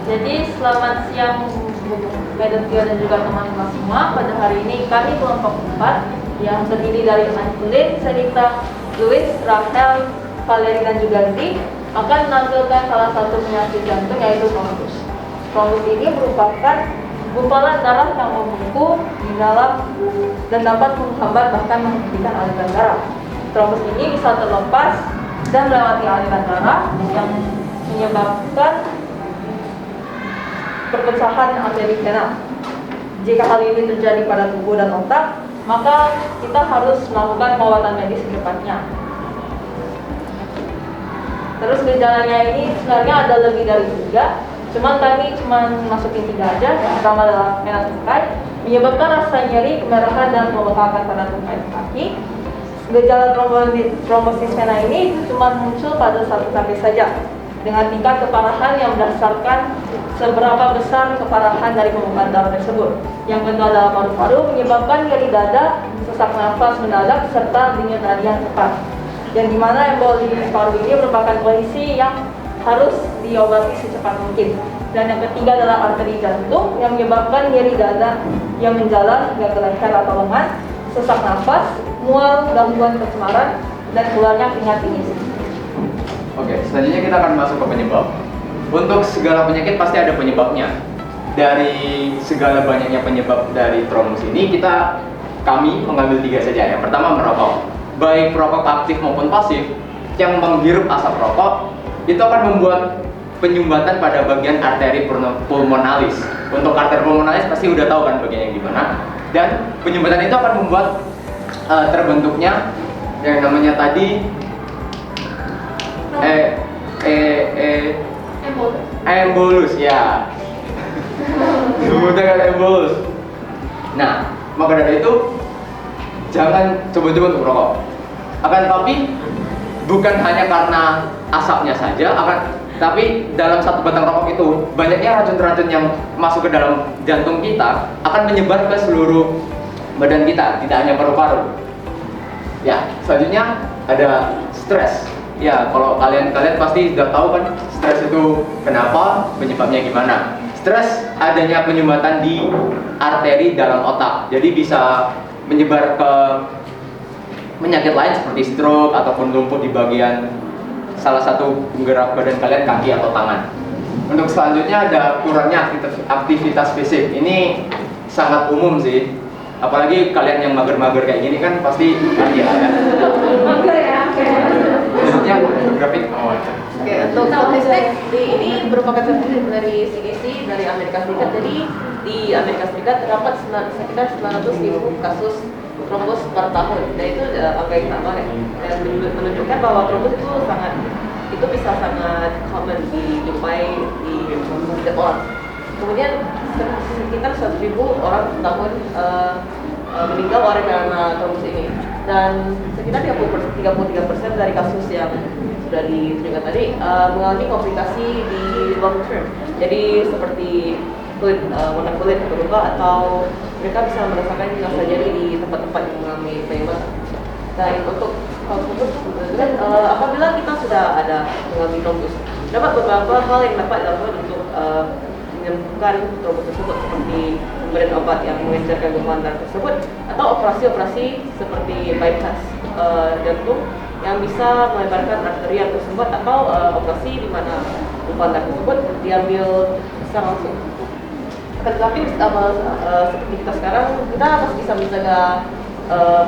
S12: Jadi selamat siang Madam Tio dan juga teman-teman semua. Pada hari ini kami kelompok 4 yang terdiri dari Angelin, Senita, Louis, Rachel, Valeri dan juga Zee akan menampilkan salah satu penyakit jantung yaitu trombus. Trombus ini merupakan gumpalan darah yang membengkak di dalam dan dapat menghambat bahkan menghentikan aliran darah. Trombus ini bisa terlepas dan melewati aliran darah yang menyebabkan perpecahan arteri vena. jika hal ini terjadi pada tubuh dan otak, maka kita harus melakukan perawatan medis secepatnya. Terus gejalanya ini sebenarnya ada lebih dari 3, cuman kami masukin 3 aja. Yang pertama adalah merah tungkai, menyebabkan rasa nyeri, kemerahan, dan pembekakan pada tungkai kaki. Gejala trombosis vena ini cuma muncul pada satu kali saja, dengan tingkat keparahan yang berdasarkan seberapa besar keparahan dari pembekuan darah tersebut. Yang kedua adalah paru-paru, menyebabkan nyeri dada, sesak nafas mendadak, serta denyut nadi yang cepat. Yang dimana emboli paru ini merupakan kondisi yang harus diobati secepat mungkin. Dan yang ketiga adalah arteri jantung yang menyebabkan nyeri dada yang menjalar hingga ke leher atau lengan, sesak nafas, mual, gangguan pencemaran, dan keluarnya keringat dingin.
S13: Oke, selanjutnya kita akan masuk ke penyebab. Untuk segala penyakit pasti ada penyebabnya. Dari segala banyaknya penyebab dari trombosis ini, kami mengambil 3 saja. Yang pertama, merokok. Baik perokok aktif maupun pasif yang menghirup asap rokok itu akan membuat penyumbatan pada bagian arteri pulmonalis. Untuk arteri pulmonalis pasti udah tahu kan bagiannya gimana. Dan penyumbatan itu akan membuat terbentuknya yang namanya tadi embolus ya. Disebutnya kan embolus. Nah, maka dari itu jangan coba-coba untuk merokok. Akan tapi bukan hanya karena asapnya saja, tapi dalam satu batang rokok itu banyaknya racun-racun yang masuk ke dalam jantung kita akan menyebar ke seluruh badan kita, tidak hanya paru-paru. Ya, selanjutnya ada stres. Ya, kalau kalian pasti sudah tahu kan stres itu kenapa, penyebabnya gimana. Stres adanya penyumbatan di arteri dalam otak, jadi bisa menyebar ke penyakit lain seperti stroke ataupun lumpuh di bagian salah satu penggerak badan kalian, kaki atau tangan. Untuk selanjutnya ada kurangnya aktivitas fisik. Ini sangat umum sih. Apalagi kalian yang mager-mager kayak gini kan pasti ya.
S2: Mager ya.
S13: Selanjutnya grafik.
S12: Oke, untuk statistik ini merupakan statistik dari CDC dari Amerika Serikat. Jadi di Amerika Serikat terdapat sekitar 900.000 kasus trombos per tahun. Dan itu angka yang sangat banyak dan menunjukkan bahwa trombos itu bisa sangat common dijumpai di setiap orang. Kemudian sekitar 100.000 orang per tahun meninggal oleh karena trombos ini. Dan sekitar 33% dari kasus yang sudah diterima tadi mengalami komplikasi di long term. Jadi seperti warna kulit atau luka, atau mereka bisa merasakan rasa nyeri di tempat-tempat yang mengalami penyebab. Dan untuk trombus, apabila kita sudah ada mengalami trombus, dapat beberapa hal yang dapat dilakukan untuk menyembuhkan trombus tersebut, seperti pemberian obat yang mengejarkan gumpalan darah tersebut, atau operasi-operasi seperti bypass jantung yang bisa melebarkan arteri yang tersumbat, atau operasi di mana gumpalan darah tersebut diambil secara langsung. Tetapi seperti kita sekarang, kita masih bisa menjaga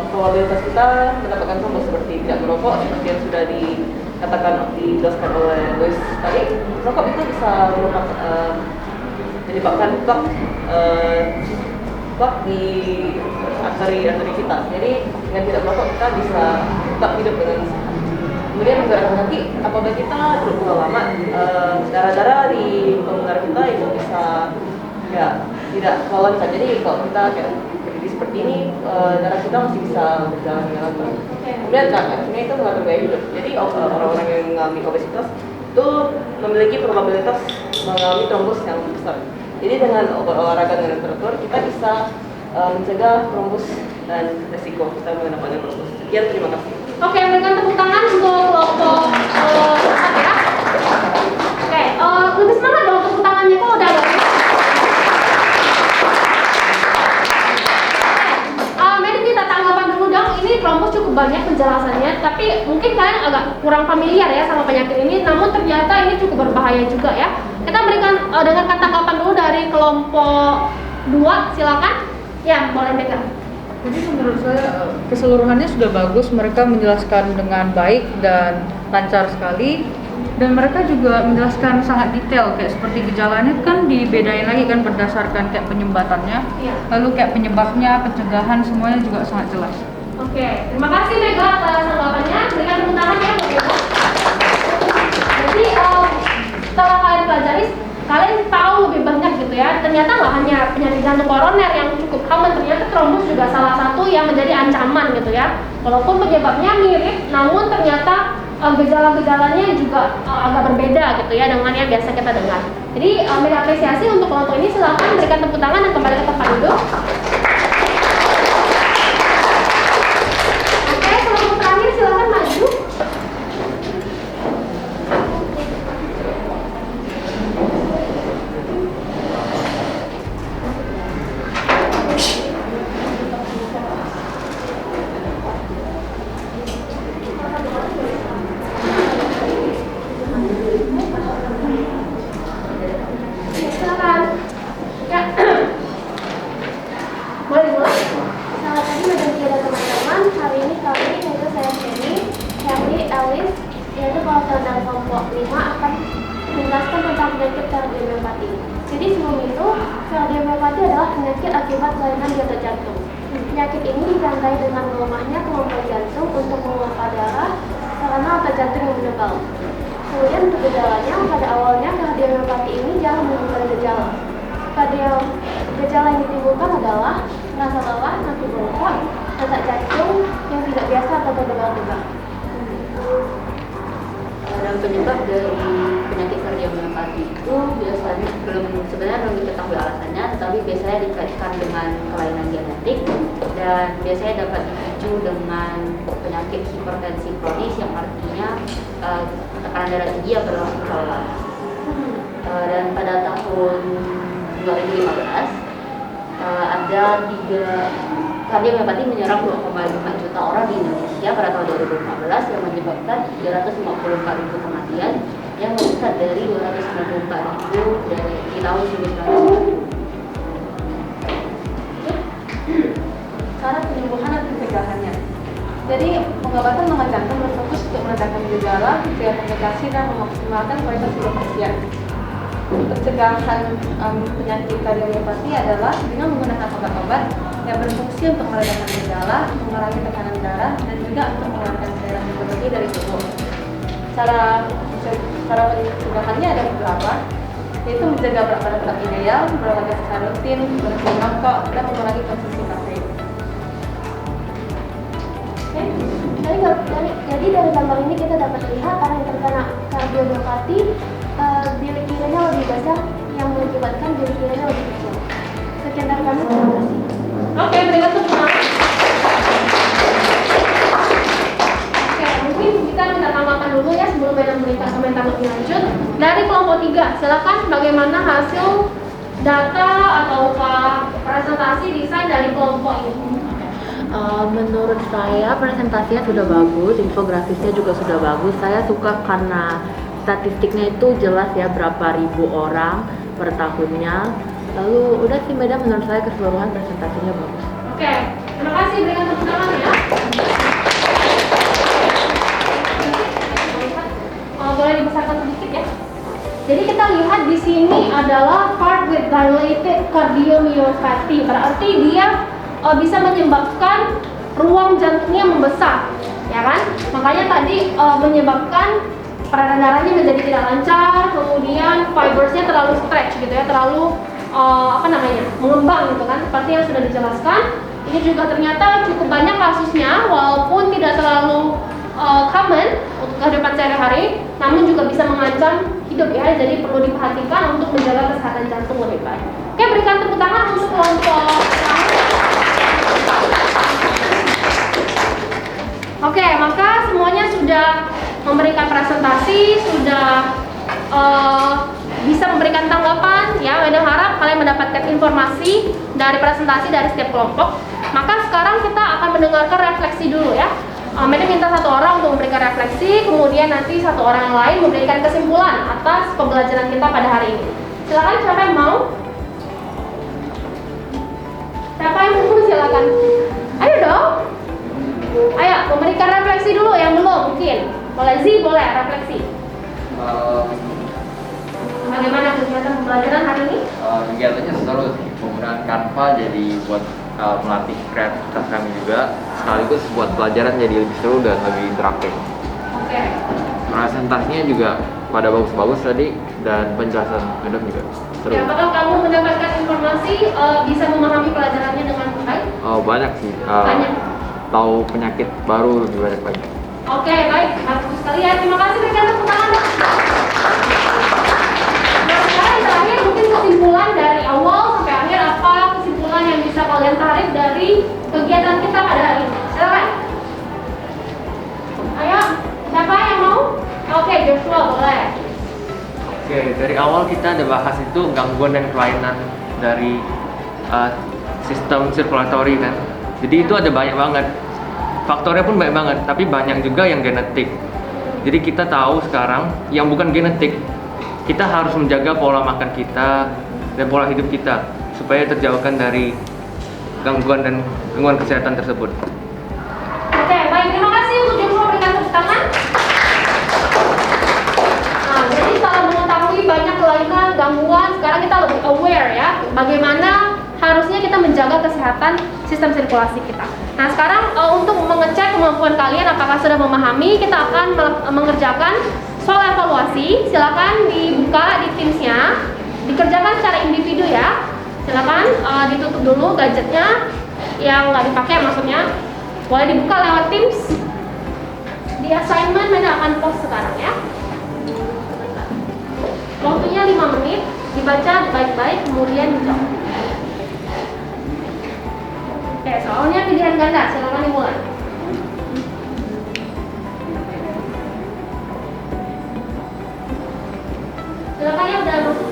S12: probabilitas kita mendapatkan trombos seperti tidak merokok, seperti yang sudah dijelaskan oleh Louis tadi. Merokok itu bisa menyebabkan plak di arteri kita. Jadi dengan tidak merokok kita bisa tetap hidup dengan sehat. Kemudian menggerakkan kaki, apabila kita duduk lama, darah-darah di pembuluh kita itu bisa tidak lancar. Jadi kalau kita kayak berdiri seperti ini, darah kita masih bisa berjalan dengan lancar. Kemudian akhirnya itu mengatur gaya hidup. Jadi orang-orang yang mengalami obesitas itu memiliki probabilitas mengalami trombos yang besar. Jadi dengan olahraga dengan teratur kita bisa mencegah trombos dan resiko kita mendapatkan trombos. Sekian, terima kasih.
S2: Oke, berikan tepuk tangan untuk kelompok 4 ya. Oke, lebih semangat dong tepuk tangannya kok udah ada. Kita tanggapan dulu dong, ini trombos cukup banyak penjelasannya, tapi mungkin kalian agak kurang familiar ya sama penyakit ini, namun ternyata ini cukup berbahaya juga ya. Kita berikan dengarkan tanggapan dulu dari kelompok 2, silakan. Ya, boleh pegang.
S14: Jadi menurut saya keseluruhannya sudah bagus, mereka menjelaskan dengan baik dan lancar sekali. Dan mereka juga menjelaskan sangat detail, kayak seperti gejalanya kan dibedain lagi kan berdasarkan kayak penyembatannya.
S2: Iya.
S14: Lalu kayak penyebabnya, pencegahan semuanya juga sangat jelas.
S2: Oke, terima kasih Mega atas tanggapannya. Berikan tepuk tangan ya buat Mega. Jadi setelah kalian pelajari, kalian tahu lebih banyak gitu ya. Ternyata nggak hanya penyakit jantung koroner yang cukup common, ternyata trombus juga salah satu yang menjadi ancaman gitu ya. Walaupun penyebabnya mirip, namun ternyata gejala-gejalanya juga agak berbeda gitu ya dengan yang biasa kita dengar. Jadi Mega apresiasi untuk kelompok ini. Silakan berikan tepuk tangan dan kembali ke tempat duduk. Oke, kelompok terakhir silakan maju. Silakan. Ya. Boleh mulai.
S11: Selamat pagi Madam Tia dan teman-teman. Hari ini kami yaitu saya Henry Ellis, yaitu kalau dalam kelompok 5 akan menjelaskan tentang penyakit kardiomiopati. Jadi sebelum itu, kardiomiopati adalah penyakit akibat kelainan di otot jantung. Penyakit ini ditandai dengan melemahnya kemampuan jantung untuk memompa darah karena otot jantung yang menebal. Kemudian untuk gejalanya, pada awalnya kardiomiopati ini jarang menimbulkan gejala. Gejala yang ditimbulkan adalah rasa lelah, mati bengkak, detak jantung yang tidak biasa atau terbang-terbang.
S8: Dan penyebab dari penyakit kardiomiopati itu sebenarnya belum diketahui alasannya, tetapi biasanya dikaitkan dengan kelainan genetik dan biasanya dapat dipicu dengan penyakit hipertensi kronis yang artinya tekanan darah tinggi yang berulang-ulang. Dan pada tahun 2015 ada 3 kardiomiopati menyerang 2,5 juta orang di Indonesia pada tahun 2015 yang menyebabkan 354.000 kematian yang meningkat dari 294.000 di tahun 1990.
S12: Cara penyembuhan dan pencegahannya. Jadi pengobatan lemah jantung berfokus untuk meredakan gejala, rehabilitasi dan memaksimalkan kualitas hidup pasien. Pencegahan penyakit kardiomiopati adalah dengan menggunakan obat-obat yang berfungsi untuk meredakan gejala, mengurangi tekanan darah, dan juga untuk mengeluarkan cairan yang berlebih dari tubuh. Cara pencegahannya ada beberapa, yaitu menjaga berat badan ideal, berolahraga secara rutin, berhenti merokok, dan mengurangi konsumsi kafein.
S11: Jadi dari gambar ini kita dapat lihat orang yang terkena kardiomiopati bilik kiranya lebih besar yang mengakibatkan bilik kiranya lebih kecil. Sekian dari kami, terima kasih.
S2: Oke, berikan tepuk tangan. Oke, mungkin kita minta tanggapan dulu ya sebelum Madam memberikan komentar lebih lanjut. Dari kelompok 3, silakan bagaimana hasil data atau presentasi desain dari kelompok ini.
S8: Menurut saya presentasinya sudah bagus, infografisnya juga sudah bagus. Saya suka karena statistiknya itu jelas ya, berapa ribu orang per tahunnya. Lalu udah sih Madam, menurut saya keseluruhan presentasinya bagus.
S2: Oke, terima kasih, berikan tepuk tangan ya. Boleh dibesarkan sedikit ya. Jadi kita lihat di sini adalah heart with dilated cardiomyopathy. Berarti dia bisa menyebabkan ruang jantungnya membesar, ya kan? Makanya tadi menyebabkan peredaran darahnya menjadi tidak lancar, kemudian fibersnya terlalu stretch gitu ya, terlalu mengembang gitu kan, seperti yang sudah dijelaskan. Ini juga ternyata cukup banyak kasusnya, walaupun tidak terlalu common untuk kehidupan sehari-hari, namun juga bisa mengancam hidup ya, jadi perlu diperhatikan untuk menjaga kesehatan jantung lebih baik. Oke, berikan tepuk tangan untuk kelompok. Oke, maka semuanya sudah memberikan presentasi, sudah bisa memberikan tanggapan ya. Madam harap kalian mendapatkan informasi dari presentasi dari setiap kelompok. Maka sekarang kita akan mendengarkan refleksi dulu ya. Madam minta satu orang untuk memberikan refleksi, kemudian nanti satu orang yang lain memberikan kesimpulan atas pembelajaran kita pada hari ini. Silakan, siapa yang mau? Siapa yang mau? Silakan. Ayo dong. Ayo, memberikan refleksi dulu yang belum mungkin. Boleh Z, boleh refleksi. Bagaimana kegiatan pembelajaran hari ini?
S9: Kegiatannya seru sih. Penggunaan Canva jadi buat melatih kreativitas kami juga, sekaligus buat pelajaran jadi lebih seru dan lebih interaktif.
S2: Oke.
S9: Presentasinya juga pada bagus-bagus tadi, dan penjelasan Madam juga seru.
S2: Ya, apakah kamu mendapatkan informasi bisa memahami pelajarannya dengan baik?
S9: Banyak sih.
S2: Banyak.
S9: Tahu penyakit baru lebih banyak.
S2: Oke, baik. Bagus sekali ya. Terima kasih berikan tepuk tangan. Nah, sekarang yang terakhir mungkin kesimpulan dari awal sampai akhir, apa kesimpulan yang bisa kalian tarik dari kegiatan kita pada hari ini? Silakan. Ayo, siapa yang mau? Oke, Joshua boleh.
S7: Oke, dari awal kita ada bahas itu gangguan dan kelainan dari sistem sirkulatori kan. Jadi itu ada banyak banget. Faktornya pun banyak banget, tapi banyak juga yang genetik. Jadi kita tahu sekarang yang bukan genetik, kita harus menjaga pola makan kita dan pola hidup kita supaya terjauhkan dari gangguan kesehatan tersebut.
S2: Oke, baik. Terima kasih untuk Joshua, berikan tepuk tangan. Nah, jadi setelah mengetahui banyak kelainan, gangguan, sekarang kita lebih aware ya, bagaimana harusnya kita menjaga kesehatan sistem sirkulasi kita. Nah, sekarang untuk mengecek kemampuan kalian apakah sudah memahami, kita akan mengerjakan soal evaluasi. Silakan dibuka di Teams-nya, dikerjakan secara individu ya. Silakan ditutup dulu gadgetnya yang nggak dipakai, maksudnya boleh dibuka lewat Teams. Di assignment Meda akan post sekarang ya. Waktunya 5 menit, dibaca baik-baik, kemudian dijawab. Oke, soalnya pilihan ganda, silakan dimulai. Silakan ya, udah masuk.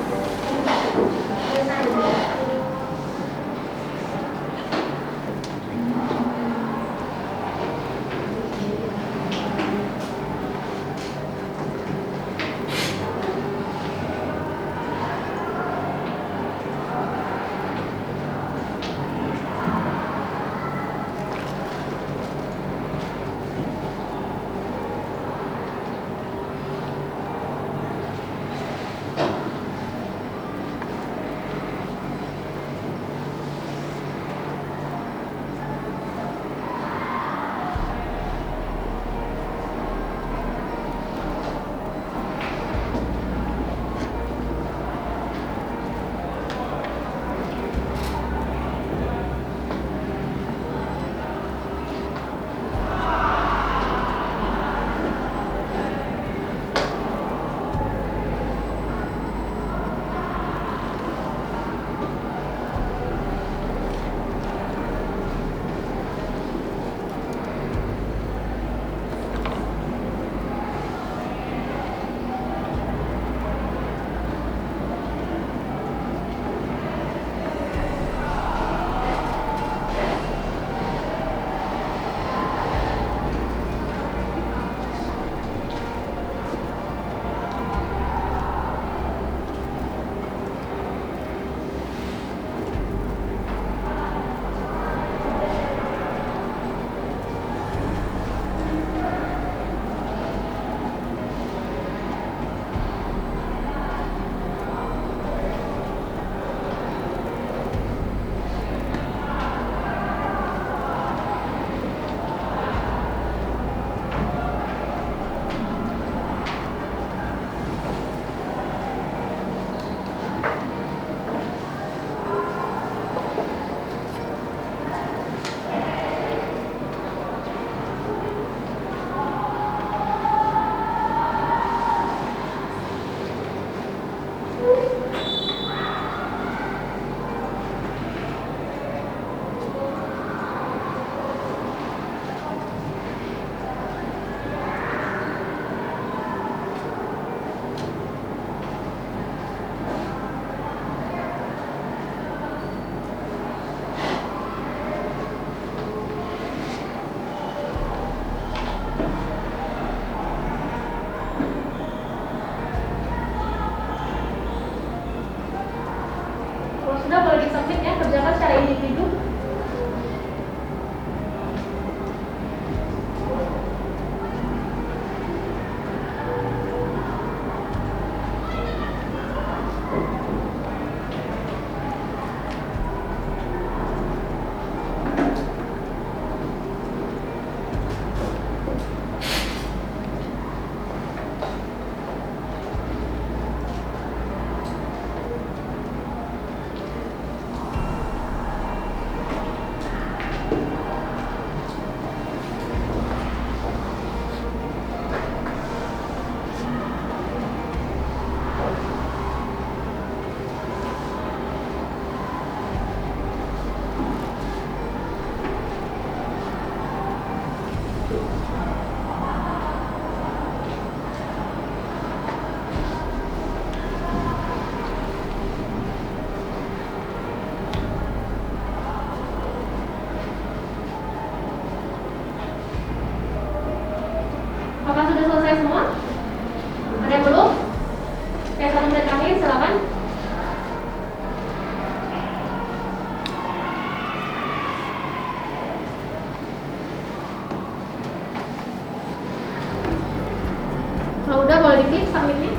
S2: boleh diklik submitnya.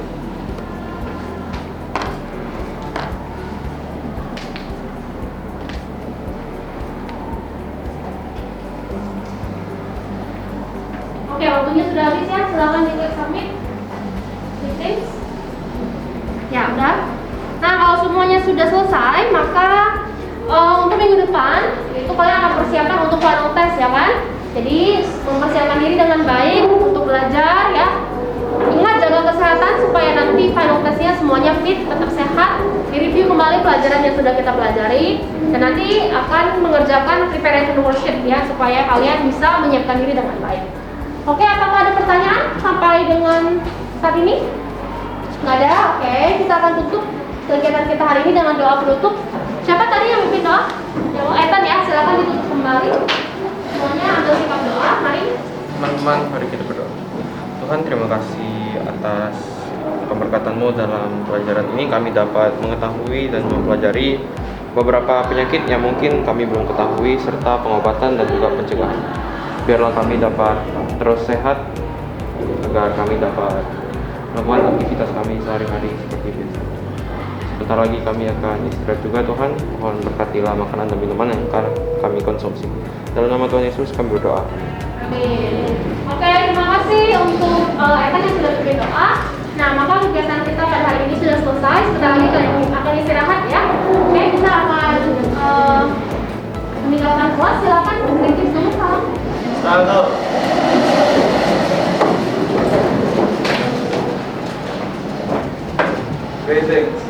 S2: Oke, waktunya sudah habis ya. Silakan diklik submit. Diklik. Ya, udah. Nah, kalau semuanya sudah selesai, maka untuk minggu depan itu kalian akan persiapkan untuk final test ya kan? Jadi mempersiapkan diri dengan baik untuk belajar ya. Ingat jaga kesehatan supaya nanti final testnya semuanya fit, tetap sehat. Direview kembali pelajaran yang sudah kita pelajari dan nanti akan mengerjakan preparation worksheet ya supaya kalian bisa menyiapkan diri dengan baik. Oke, apakah ada pertanyaan sampai dengan saat ini? Nggak ada? Oke, kita akan tutup kegiatan kita hari ini dengan doa penutup. Siapa tadi yang mimpin doa? Ethan ya, silakan ditutup kembali. Semuanya ambil sikap doa, mari.
S5: Teman-teman, mari kita berdoa. Tuhan, terima kasih atas pemberkatan-Mu dalam pelajaran ini. Kami dapat mengetahui dan mempelajari beberapa penyakit yang mungkin kami belum ketahui, serta pengobatan dan juga pencegahan. Biarlah kami dapat terus sehat, agar kami dapat melakukan aktivitas kami sehari-hari seperti biasa. Sebentar lagi kami akan istirahat juga Tuhan. Mohon berkatilah makanan dan minuman yang kami konsumsi. Dalam nama Tuhan Yesus kami berdoa.
S2: Amin. Oke, terima kasih untuk Ethan yang sudah bikin doa. Nah, maka kegiatan kita pada hari ini sudah selesai. Sebentar lagi kalian akan istirahat ya. Oke, kita akan meninggalkan kelas. Silakan kritik dulu salam.
S10: Selamat. Greetings.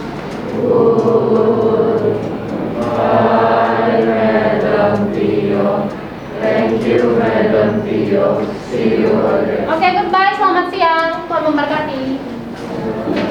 S15: Bye, Madam Tio. Thank you, Madam Tio. See you again.
S2: Oke, goodbye. Selamat siang. Tuhan memberkati.